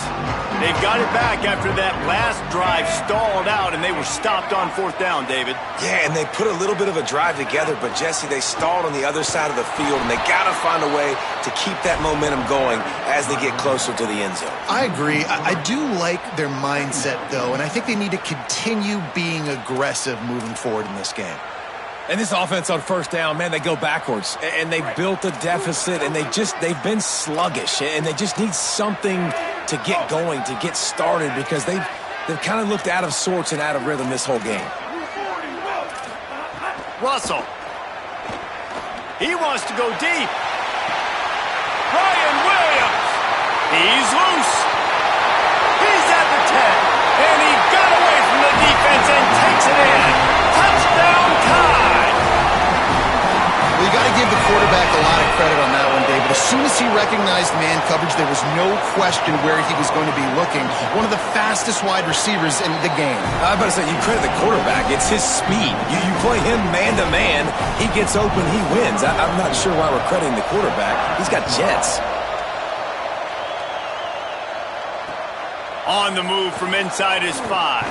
They've got it back after that last drive stalled out, and they were stopped on 4th down, David. Yeah, and they put a little bit of a drive together, but, Jesse, they stalled on the other side of the field, and they got to find a way to keep that momentum going as they get closer to the end zone. I agree. I do like their mindset, though, and I think they need to continue being aggressive moving forward in this game. And this offense on 1st down, man, they go backwards. And they've built a deficit, and they've been sluggish. And they just need something to get going, to get started, because they've kind of looked out of sorts and out of rhythm this whole game. Russell. He wants to go deep. Ryan Williams. He's loose. He's at the 10. And he got away from the defense and takes it in. Touchdown Tide. Well, you got to give the quarterback a lot of credit on that one, David. As soon as he recognized man coverage, there was no question where he was going to be looking. One of the fastest wide receivers in the game. I was about to say, you credit the quarterback. It's his speed. You play him man-to-man, he gets open, he wins. I'm not sure why we're crediting the quarterback. He's got jets. On the move from inside his 5.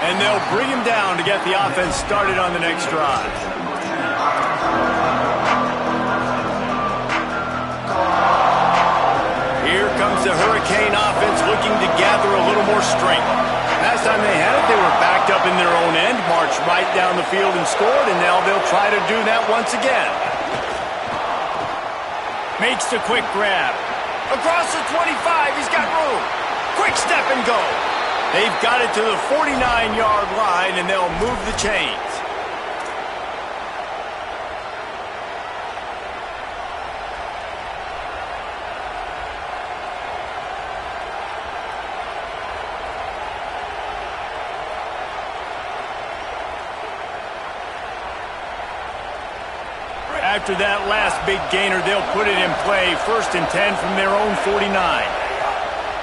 And they'll bring him down to get the offense started on the next drive. Here comes the Hurricane offense looking to gather a little more strength. Last time they had it, they were backed up in their own end, marched right down the field and scored, and now they'll try to do that once again. Makes the quick grab. Across the 25, he's got room. Quick step and go. They've got it to the 49-yard line, and they'll move the chains. After that last big gainer, they'll put it in play. 1st and 10 from their own 49.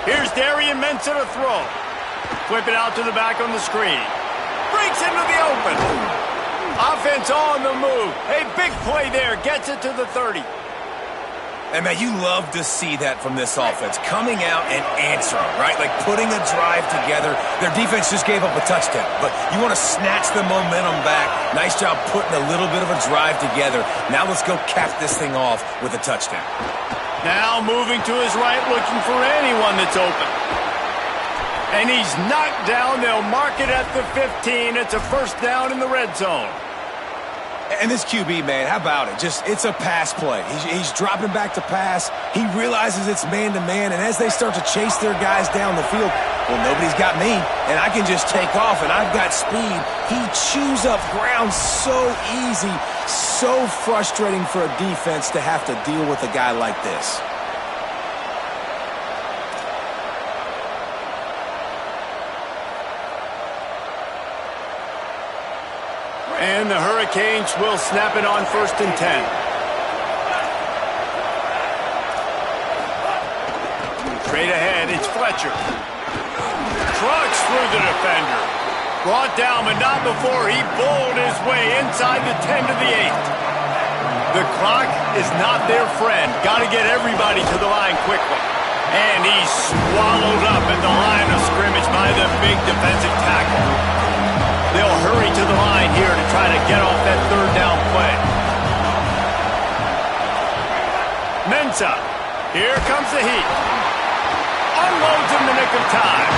Here's Darian Mensah to throw. Flip it out to the back on the screen. Breaks into the open. Offense on the move. A big play there. Gets it to the 30. And, man, you love to see that from this offense. Coming out and answering, right? Like putting a drive together. Their defense just gave up a touchdown. But you want to snatch the momentum back. Nice job putting a little bit of a drive together. Now let's go cap this thing off with a touchdown. Now moving to his right, looking for anyone that's open. And he's knocked down. They'll mark it at the 15. It's a 1st down in the red zone. And this QB, man, how about it? It's a pass play. He's dropping back to pass. He realizes it's man-to-man, and as they start to chase their guys down the field, well, nobody's got me, and I can just take off, and I've got speed. He chews up ground so easy, so frustrating for a defense to have to deal with a guy like this. And the Hurricanes will snap it on 1st and 10. Straight ahead, it's Fletcher. Trucks through the defender. Brought down, but not before he bowled his way inside the 10 to the 8. The clock is not their friend. Got to get everybody to the line quickly. And he's swallowed up at the line of scrimmage by the big defensive tackle. They'll hurry to the line here to try to get off that 3rd down play. Mensah. Here comes the heat. Unloads in the nick of time.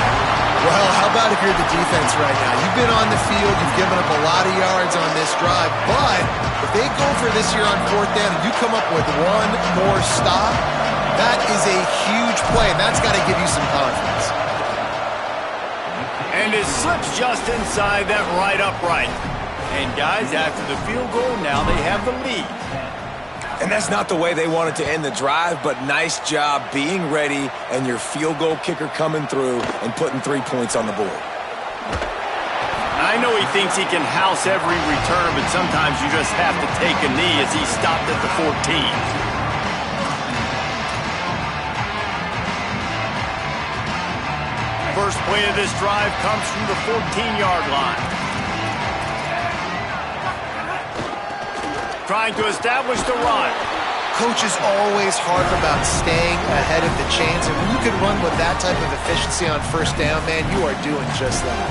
Well, how about if you're the defense right now? You've been on the field, you've given up a lot of yards on this drive, but if they go for this here on 4th down and you come up with one more stop, that is a huge play, and that's got to give you some confidence. And it slips just inside that right upright. And guys, after the field goal, now they have the lead. And that's not the way they wanted to end the drive, but nice job being ready and your field goal kicker coming through and putting 3 points on the board. I know he thinks he can house every return, but sometimes you just have to take a knee as he stopped at the 14. First play of this drive comes from the 14-yard line. Trying to establish the run. coaches always harp about staying ahead of the chains, and when you can run with that type of efficiency on first down, man, you are doing just that.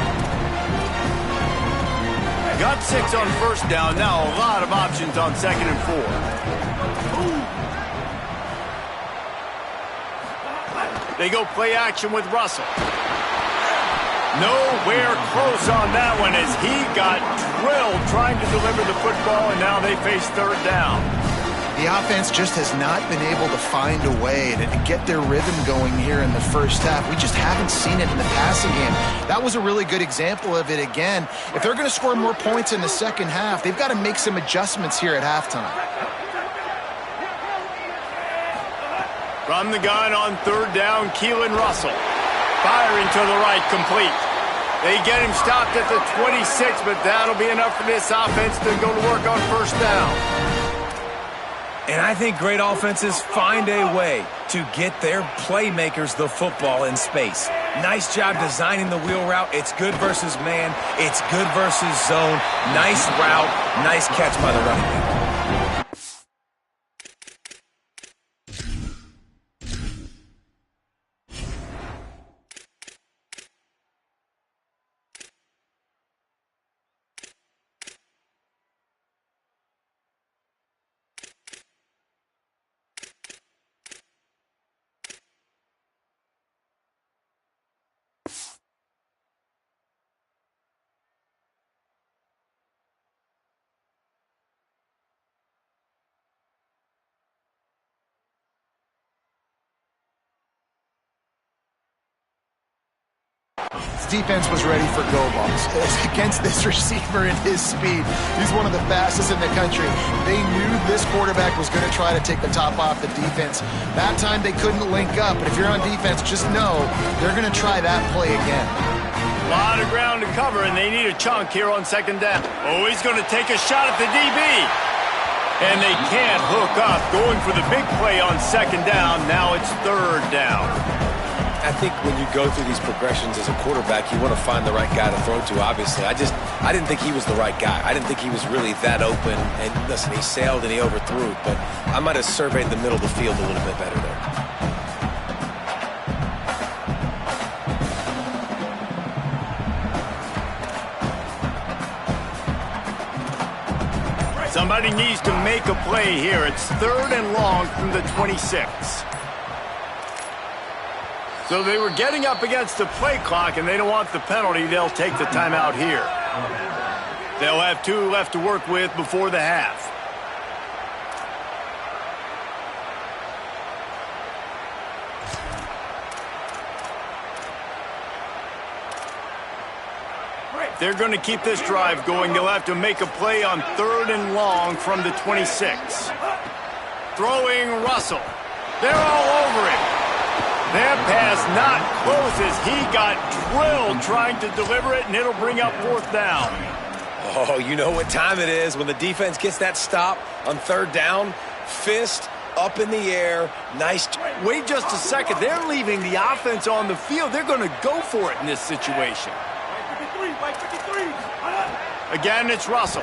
Got 6 on first down. Now a lot of options on 2nd and 4. They go play action with Russell. Nowhere close on that one as he got drilled trying to deliver the football, and now they face 3rd down. The offense just has not been able to find a way to get their rhythm going here in the first half. We just haven't seen it in the passing game. That was a really good example of it again. If they're going to score more points in the second half, they've got to make some adjustments here at halftime. From the gun on 3rd down, Keelan Russell. Firing to the right, complete. They get him stopped at the 26, but that'll be enough for this offense to go to work on first down. And I think great offenses find a way to get their playmakers the football in space. Nice job designing the wheel route. It's good versus man. It's good versus zone. Nice route. Nice catch by the running back. Defense was ready for go balls. Against this receiver and his speed, he's one of the fastest in the country. They knew this quarterback was going to try to take the top off the defense. That time they couldn't link up, but if you're on defense, just know they're going to try that play again. A lot of ground to cover, and they need a chunk here on 2nd down. Oh, he's going to take a shot at the DB. And they can't hook up. Going for the big play on 2nd down. Now it's 3rd down. I think when you go through these progressions as a quarterback, you want to find the right guy to throw to, obviously. I didn't think he was the right guy. I didn't think he was really that open. And listen, he sailed and he overthrew, but I might have surveyed the middle of the field a little bit better there. Somebody needs to make a play here. It's 3rd and long from the 26. So they were getting up against the play clock, and they don't want the penalty. They'll take the timeout here. They'll have 2 left to work with before the half. They're going to keep this drive going. They'll have to make a play on 3rd and long from the 26. Throwing Russell. They're all over him. That pass not close as he got drilled trying to deliver it, and it'll bring up 4th down. Oh, you know what time it is when the defense gets that stop on 3rd down. Fist up in the air. Nice. Wait just a second. They're leaving the offense on the field. They're going to go for it in this situation. Again, it's Russell.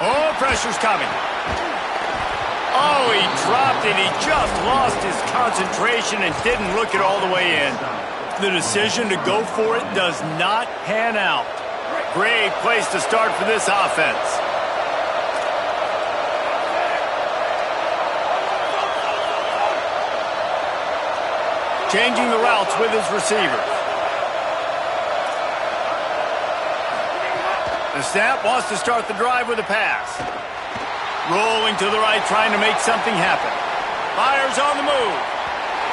Oh, pressure's coming. Oh, he dropped it. He just lost his concentration and didn't look it all the way in. The decision to go for it does not pan out. Great place to start for this offense. Changing the routes with his receivers. The snap wants to start the drive with a pass. Rolling to the right, trying to make something happen. Fires on the move.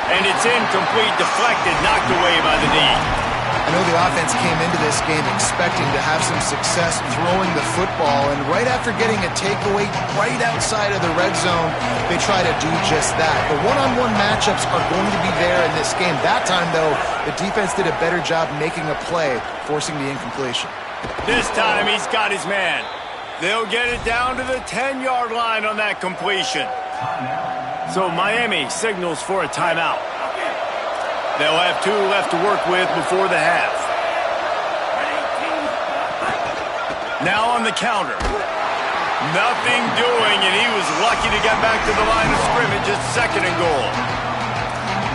And it's incomplete, deflected, knocked away by the knee. I know the offense came into this game expecting to have some success throwing the football, and right after getting a takeaway right outside of the red zone, they try to do just that. The one-on-one matchups are going to be there in this game. That time, though, the defense did a better job making a play, forcing the incompletion. This time, he's got his man. They'll get it down to the 10-yard line on that completion. So Miami signals for a timeout. They'll have 2 left to work with before the half. Now on the counter. Nothing doing, and he was lucky to get back to the line of scrimmage at 2nd and goal.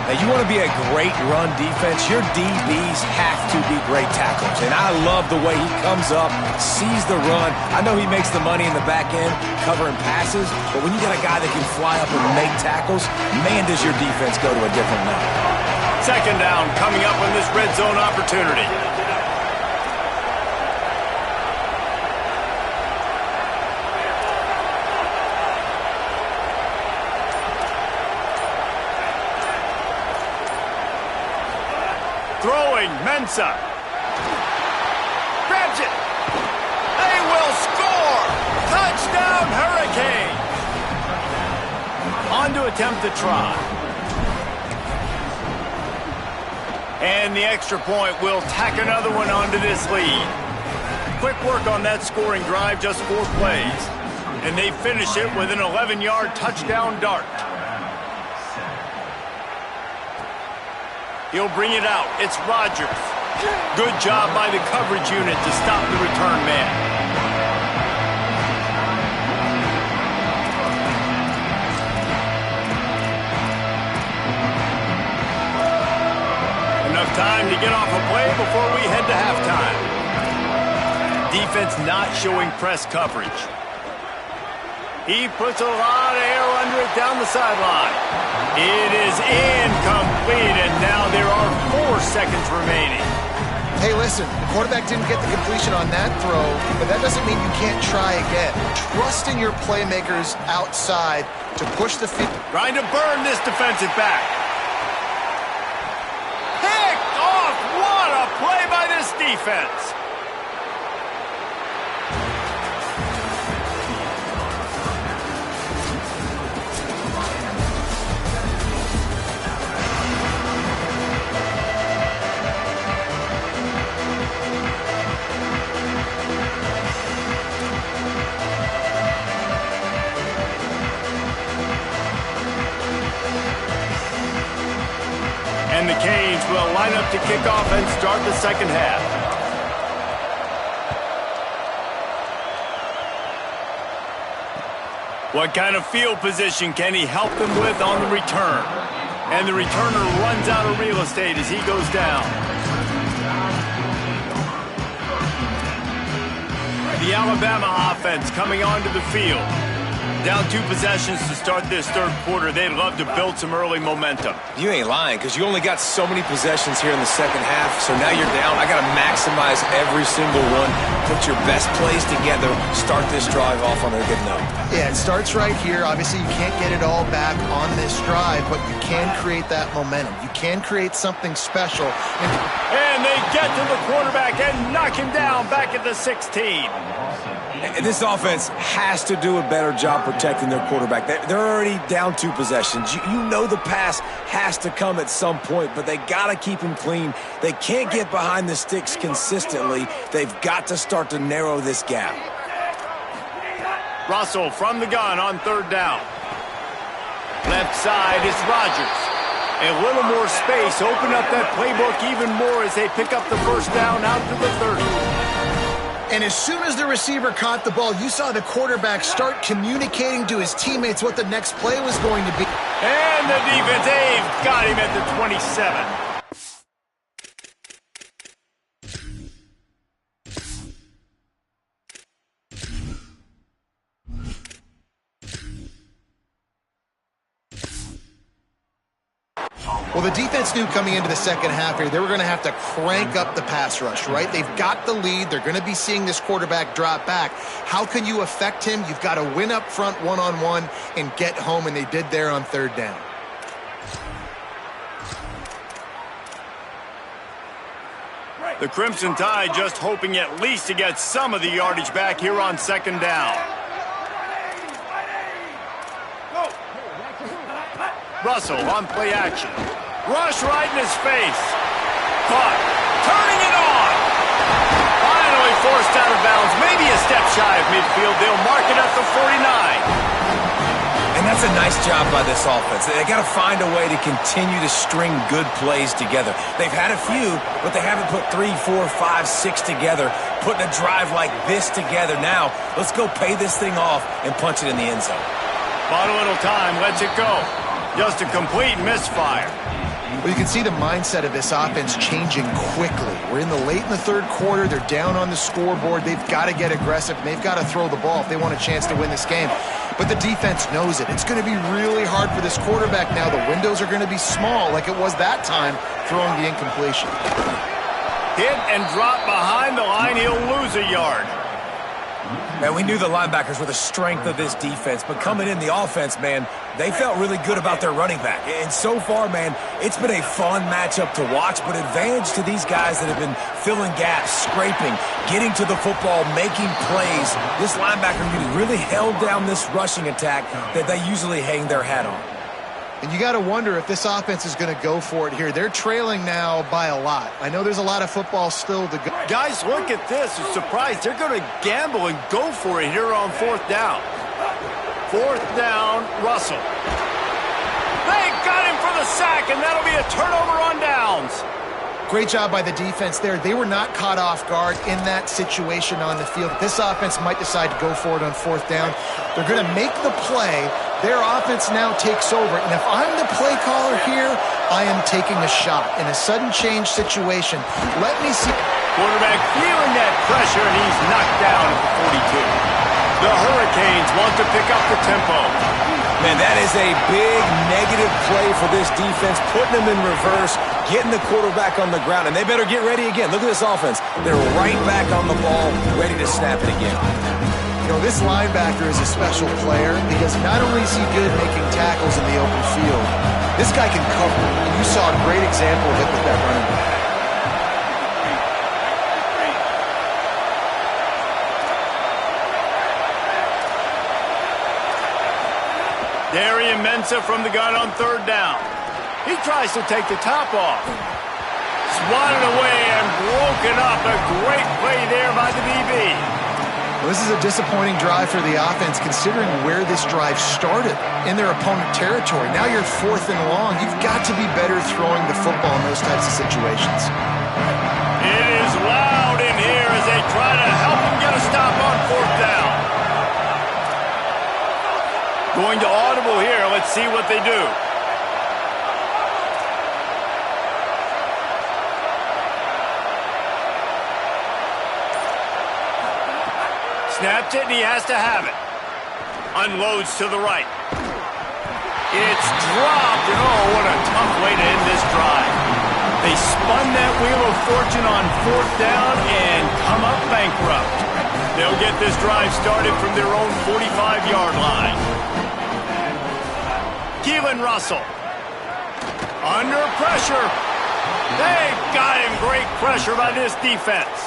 Now, you want to be a great run defense, your DBs have to be great tacklers. And I love the way he comes up, sees the run. I know he makes the money in the back end covering passes, but when you got a guy that can fly up and make tackles, man, does your defense go to a different level. 2nd down coming up on this red zone opportunity. Throwing, Mensah. Grabs it. They will score. Touchdown, Hurricane. On to attempt the try. And the extra point will tack another one onto this lead. Quick work on that scoring drive, just 4 plays. And they finish it with an 11-yard touchdown dart. He'll bring it out. It's Rodgers. Good job by the coverage unit to stop the return man. Enough time to get off a play before we head to halftime. Defense not showing press coverage. He puts a lot of air under it down the sideline. It is incomplete, and now there are 4 seconds remaining. Hey, listen, the quarterback didn't get the completion on that throw, but that doesn't mean you can't try again. Trust in your playmakers outside to push the field. Trying to burn this defensive back. Picked off! What a play by this defense! And the Canes will line up to kick off and start the 2nd half. What kind of field position can he help them with on the return? And the returner runs out of real estate as he goes down. The Alabama offense coming onto the field. Down 2 possessions to start this 3rd quarter. They'd love to build some early momentum. You ain't lying, because you only got so many possessions here in the 2nd half, so now you're down. I got to maximize every single one. Put your best plays together. Start this drive off on a good note. Yeah, it starts right here. Obviously, you can't get it all back on this drive, but you can create that momentum. You can create something special. And they get to the quarterback and knock him down back at the 16. This offense has to do a better job protecting their quarterback. They're already down 2 possessions. You know the pass has to come at some point, but they got to keep him clean. They can't get behind the sticks consistently. They've got to start to narrow this gap. Russell from the gun on 3rd down. Left side is Rodgers. A little more space. Open up that playbook even more as they pick up the 1st down out to the 30. And as soon as the receiver caught the ball, you saw the quarterback start communicating to his teammates what the next play was going to be. And the defense, they've got him at the 27. Well, the defense knew coming into the 2nd half here, they were going to have to crank up the pass rush, right? They've got the lead. They're going to be seeing this quarterback drop back. How can you affect him? You've got to win up front one-on-one and get home, and they did there on 3rd down. The Crimson Tide just hoping at least to get some of the yardage back here on 2nd down. Russell on play action. Rush right in his face. Caught. Turning it on. Finally forced out of bounds. Maybe a step shy of midfield. They'll mark it at the 49. And And that's a nice job by this offense. They got to find a way to continue to string good plays together. They've had a few, but they haven't put 3, 4, 5, 6 together, putting a drive like this together. Now, let's go pay this thing off and punch it in the end zone. Bought a little time, lets it go. Just a complete misfire. Well, you can see the mindset of this offense changing quickly. We're in the third quarter. They're down on the scoreboard. They've got to get aggressive, and they've got to throw the ball if they want a chance to win this game. But the defense knows it. It's going to be really hard for this quarterback now. The windows are going to be small like it was that time throwing the incompletion. Hit and drop behind the line. He'll lose a yard. Man, we knew the linebackers were the strength of this defense, but coming in the offense, man, they felt really good about their running back. And so far, man, it's been a fun matchup to watch, but advantage to these guys that have been filling gaps, scraping, getting to the football, making plays. This linebacker unit really held down this rushing attack that they usually hang their hat on. And you got to wonder if this offense is going to go for it here. They're trailing now by a lot. I know there's a lot of football still to go. Guys, look at this. I'm surprised. They're going to gamble and go for it here on 4th down. 4th down, Russell. They got him for the sack, and that'll be a turnover on downs. Great job by the defense there. They were not caught off guard in that situation on the field. This offense might decide to go for it on 4th down. They're going to make the play. Their offense now takes over. And if I'm the play caller here, I am taking a shot. In a sudden change situation, let me see. Quarterback feeling that pressure, and he's knocked down at the 42. The Hurricanes want to pick up the tempo. Man, that is a big negative play for this defense, putting them in reverse, getting the quarterback on the ground, and they better get ready again. Look at this offense. They're right back on the ball, ready to snap it again. You know, this linebacker is a special player because not only is he good making tackles in the open field, this guy can cover. And you saw a great example of it with that running back. Darian Mensah from the gun on 3rd down. He tries to take the top off. Swatted away and broken up. A great play there by the DB. Well, this is a disappointing drive for the offense considering where this drive started in their opponent territory. Now you're 4th and long. You've got to be better throwing the football in those types of situations. It is loud in here as they try to help him get a stop on 4th down. Going to audible here. Let's see what they do. Snaps it, and he has to have it. Unloads to the right. It's dropped, and oh, what a tough way to end this drive. They spun that wheel of fortune on 4th down and come up bankrupt. They'll get this drive started from their own 45-yard line. Keelan Russell. Under pressure. They got him. Great pressure by this defense.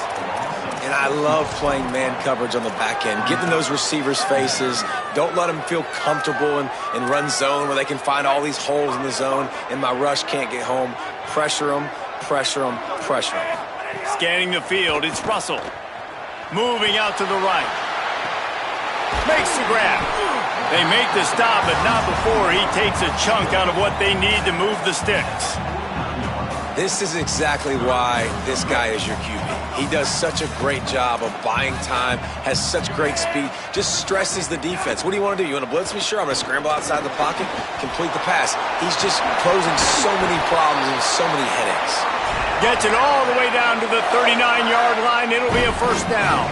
And I love playing man coverage on the back end. Get in those receivers' faces. Don't let them feel comfortable and run zone where they can find all these holes in the zone and my rush can't get home. Pressure them, pressure them, pressure them. Scanning the field, it's Russell. Moving out to the right. Makes the grab. They make the stop, but not before he takes a chunk out of what they need to move the sticks. This is exactly why this guy is your QB. He does such a great job of buying time, has such great speed, just stresses the defense. What do you want to do? You want to blitz me? Sure, I'm going to scramble outside the pocket, complete the pass. He's just posing so many problems and so many headaches. Gets it all the way down to the 39-yard line. It'll be a 1st down.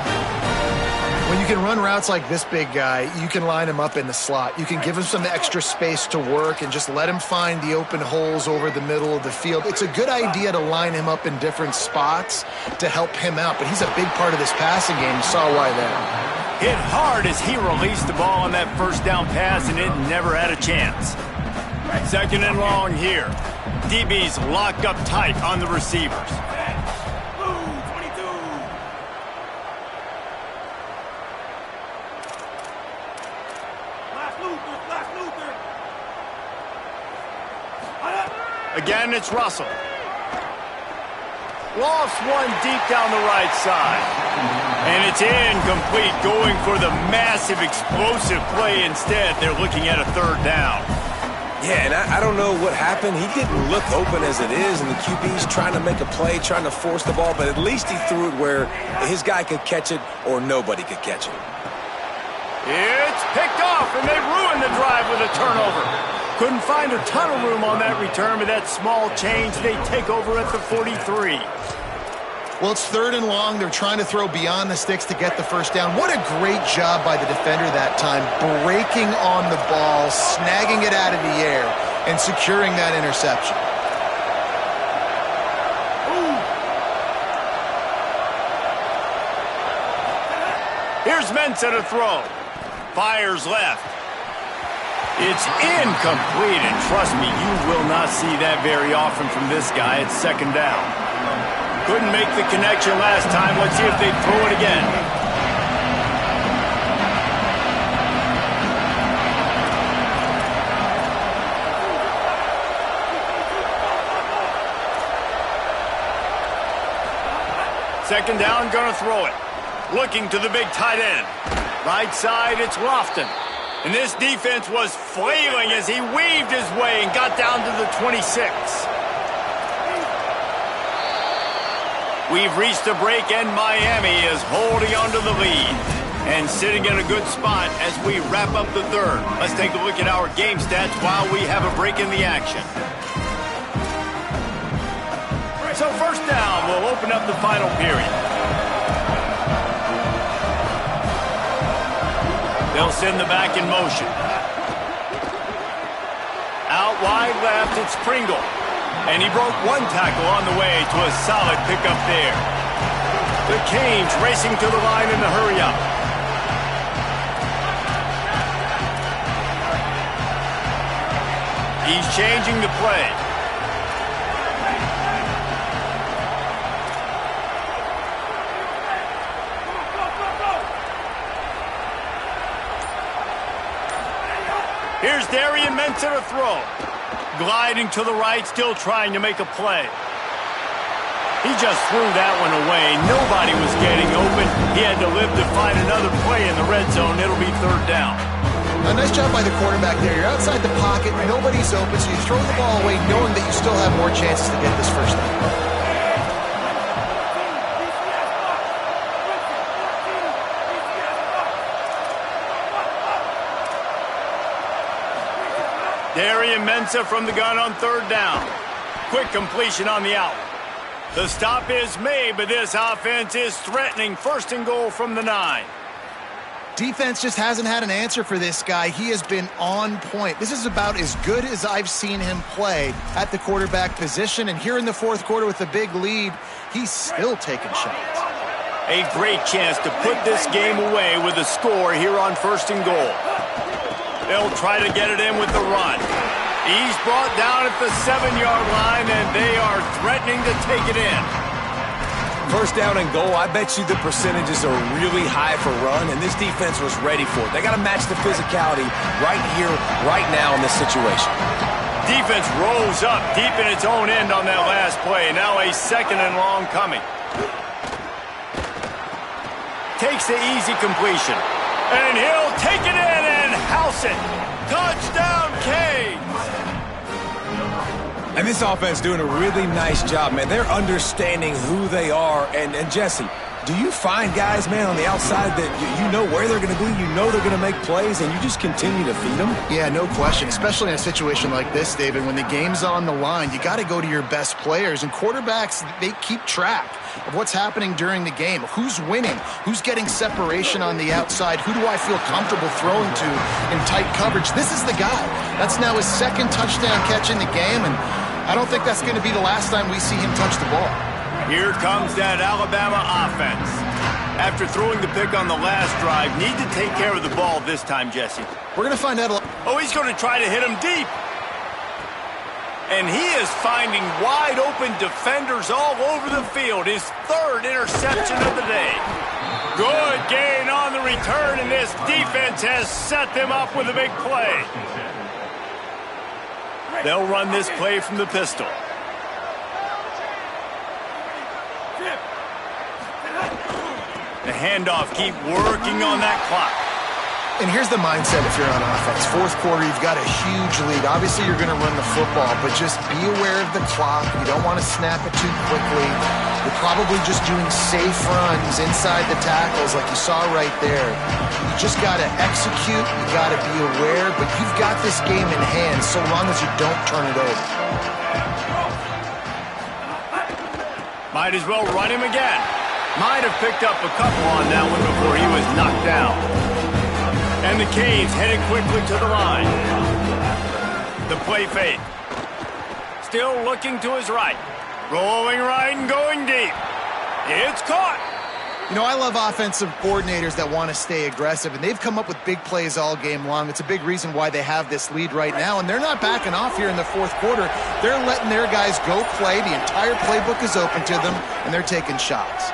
When you can run routes like this big guy, you can line him up in the slot. You can give him some extra space to work and just let him find the open holes over the middle of the field. It's a good idea to line him up in different spots to help him out, but he's a big part of this passing game. You saw why there. Hit hard as he released the ball on that 1st down pass, and it never had a chance. 2nd and long here. DB's locked up tight on the receivers. Again, it's Russell. Lost one deep down the right side. And it's incomplete, going for the massive explosive play instead. They're looking at a third down. Yeah, and I don't know what happened. He didn't look open as it is, and the QB's trying to make a play, trying to force the ball, but at least he threw it where his guy could catch it or nobody could catch it. It's picked off, and they ruined the drive with a turnover. Couldn't find a ton of room on that return, but that small change, they take over at the 43. Well, it's 3rd and long. They're trying to throw beyond the sticks to get the first down. What a great job by the defender that time, breaking on the ball, snagging it out of the air, and securing that interception. Here's Mensah to throw. Fires left. It's incomplete, and trust me, you will not see that very often from this guy. It's 2nd down. Couldn't make the connection last time. Let's see if they throw it again. Second down, gonna throw it. Looking to the big tight end. Right side, it's Lofton. And this defense was flailing as he weaved his way and got down to the 26. We've reached the break, and Miami is holding on to the lead and sitting in a good spot as we wrap up the 3rd. Let's take a look at our game stats while we have a break in the action. So 1st down will open up the final period. They'll send the back in motion. Out wide left, it's Pringle. And he broke one tackle on the way to a solid pickup there. The Canes racing to the line in the hurry-up. He's changing the play. Here's Darian Mensah to throw. Gliding to the right, still trying to make a play. He just threw that one away. Nobody was getting open. He had to live to find another play in the red zone. It'll be 3rd down. A nice job by the quarterback there. You're outside the pocket, nobody's open, so you throw the ball away knowing that you still have more chances to get this first down. Darian Mensah from the gun on 3rd down. Quick completion on the out. The stop is made, but this offense is threatening 1st and goal from the 9. Defense just hasn't had an answer for this guy. He has been on point. This is about as good as I've seen him play at the quarterback position. And here in the 4th quarter with a big lead, he's still taking shots. A great chance to put this game away with a score here on 1st and goal. They'll try to get it in with the run. He's brought down at the 7-yard line, and they are threatening to take it in. 1st down and goal, I bet you the percentages are really high for run, and this defense was ready for it. They got to match the physicality right here, right now in this situation. Defense rose up deep in its own end on that last play. Now a 2nd and long coming. Takes the easy completion. And he'll take it in and house it. Touchdown, Canes! And this offense doing a really nice job, man. They're understanding who they are. And Jesse, do you find guys, man, on the outside that you know where they're going to be, you know they're going to make plays, and you just continue to feed them? Yeah, no question, especially in a situation like this, David. When the game's on the line, you got to go to your best players. And quarterbacks, they keep track of what's happening during the game. Who's winning? Who's getting separation on the outside? Who do I feel comfortable throwing to in tight coverage? This is the guy. That's now his 2nd touchdown catch in the game, and I don't think that's going to be the last time we see him touch the ball. Here comes that Alabama offense. After throwing the pick on the last drive, need to take care of the ball this time, Jesse. We're going to find out. Oh, he's going to try to hit him deep. And he is finding wide open defenders all over the field. His 3rd interception of the day. Good gain on the return, and this defense has set them up with a big play. They'll run this play from the pistol. The handoff. Keep working on that clock. And here's the mindset if you're on offense. Fourth quarter, you've got a huge lead. Obviously, you're going to run the football, but just be aware of the clock. You don't want to snap it too quickly. You're probably just doing safe runs inside the tackles like you saw right there. You just got to execute. You got to be aware, but you've got this game in hand so long as you don't turn it over. Might as well run him again. Might have picked up a couple on that one before he was knocked down. And the Canes headed quickly to the line. The play fake. Still looking to his right. Rolling right and going deep. It's caught. You know, I love offensive coordinators that want to stay aggressive, and they've come up with big plays all game long. It's a big reason why they have this lead right now, and they're not backing off here in the fourth quarter. They're letting their guys go play. The entire playbook is open to them, and they're taking shots.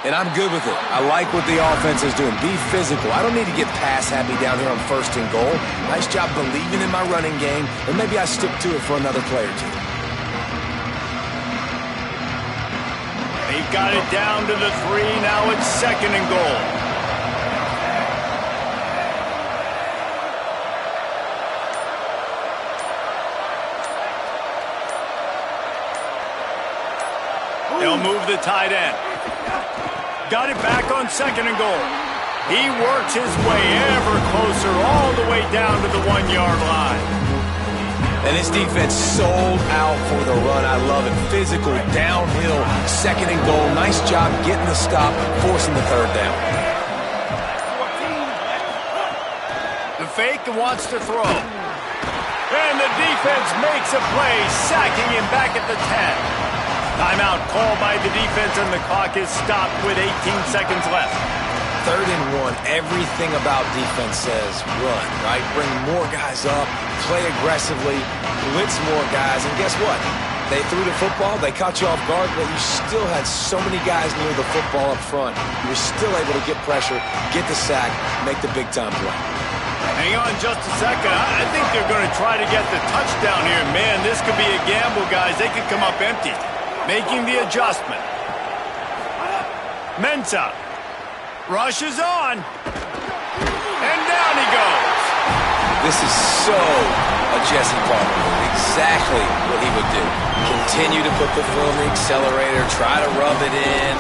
And I'm good with it. I like what the offense is doing. Be physical. I don't need to get pass happy down here on 1st and goal. Nice job believing in my running game, and maybe I stick to it for another play or two. They've got it down to the 3. Now it's 2nd and goal. They'll move the tight end. Got it back on 2nd and goal. He works his way ever closer all the way down to the 1-yard line. And his defense sold out for the run. I love it. Physical, downhill, 2nd and goal. Nice job getting the stop, forcing the 3rd down. The fake wants to throw. And the defense makes a play, sacking him back at the 10. Timeout called by the defense, and the clock is stopped with 18 seconds left. 3rd and 1. Everything about defense says run, right? Bring more guys up, play aggressively, blitz more guys, and guess what? They threw the football, they caught you off guard, but you still had so many guys near the football up front. You were still able to get pressure, get the sack, make the big-time play. Hang on just a second. I think they're going to try to get the touchdown here. Man, this could be a gamble, guys. They could come up empty. Making the adjustment. Mensah rushes on. And down he goes. This is so a Jesse Palmer move. Exactly what he would do. Continue to put the foot on the accelerator, try to rub it in.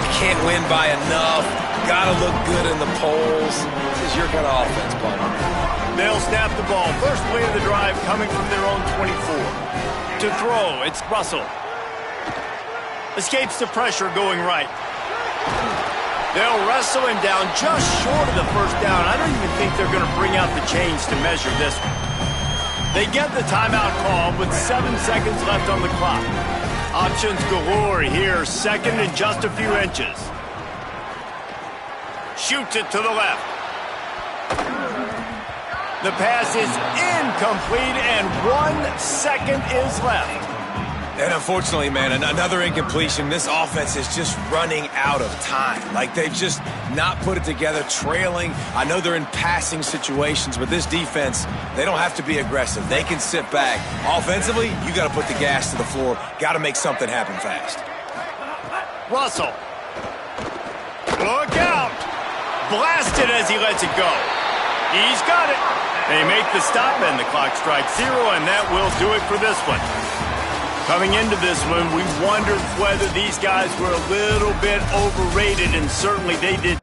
You can't win by enough. Got to look good in the polls. This is your kind of offense, Palmer. They'll snap the ball. First play of the drive coming from their own 24. To throw, it's Russell. Escapes the pressure going right. They'll wrestle him down just short of the 1st down. I don't even think they're going to bring out the chains to measure this one. They get the timeout call with 7 seconds left on the clock. Options galore here. 2nd and just a few inches. Shoots it to the left. The pass is incomplete, and 1 second is left. And unfortunately, man, another incompletion. This offense is just running out of time. Like, they've just not put it together, trailing. I know they're in passing situations, but this defense, they don't have to be aggressive. They can sit back. Offensively, you got to put the gas to the floor. Got to make something happen fast. Russell. Look out. Blasted as he lets it go. He's got it. They make the stop, and the clock strikes 0, and that will do it for this one. Coming into this one, we wondered whether these guys were a little bit overrated, and certainly they did.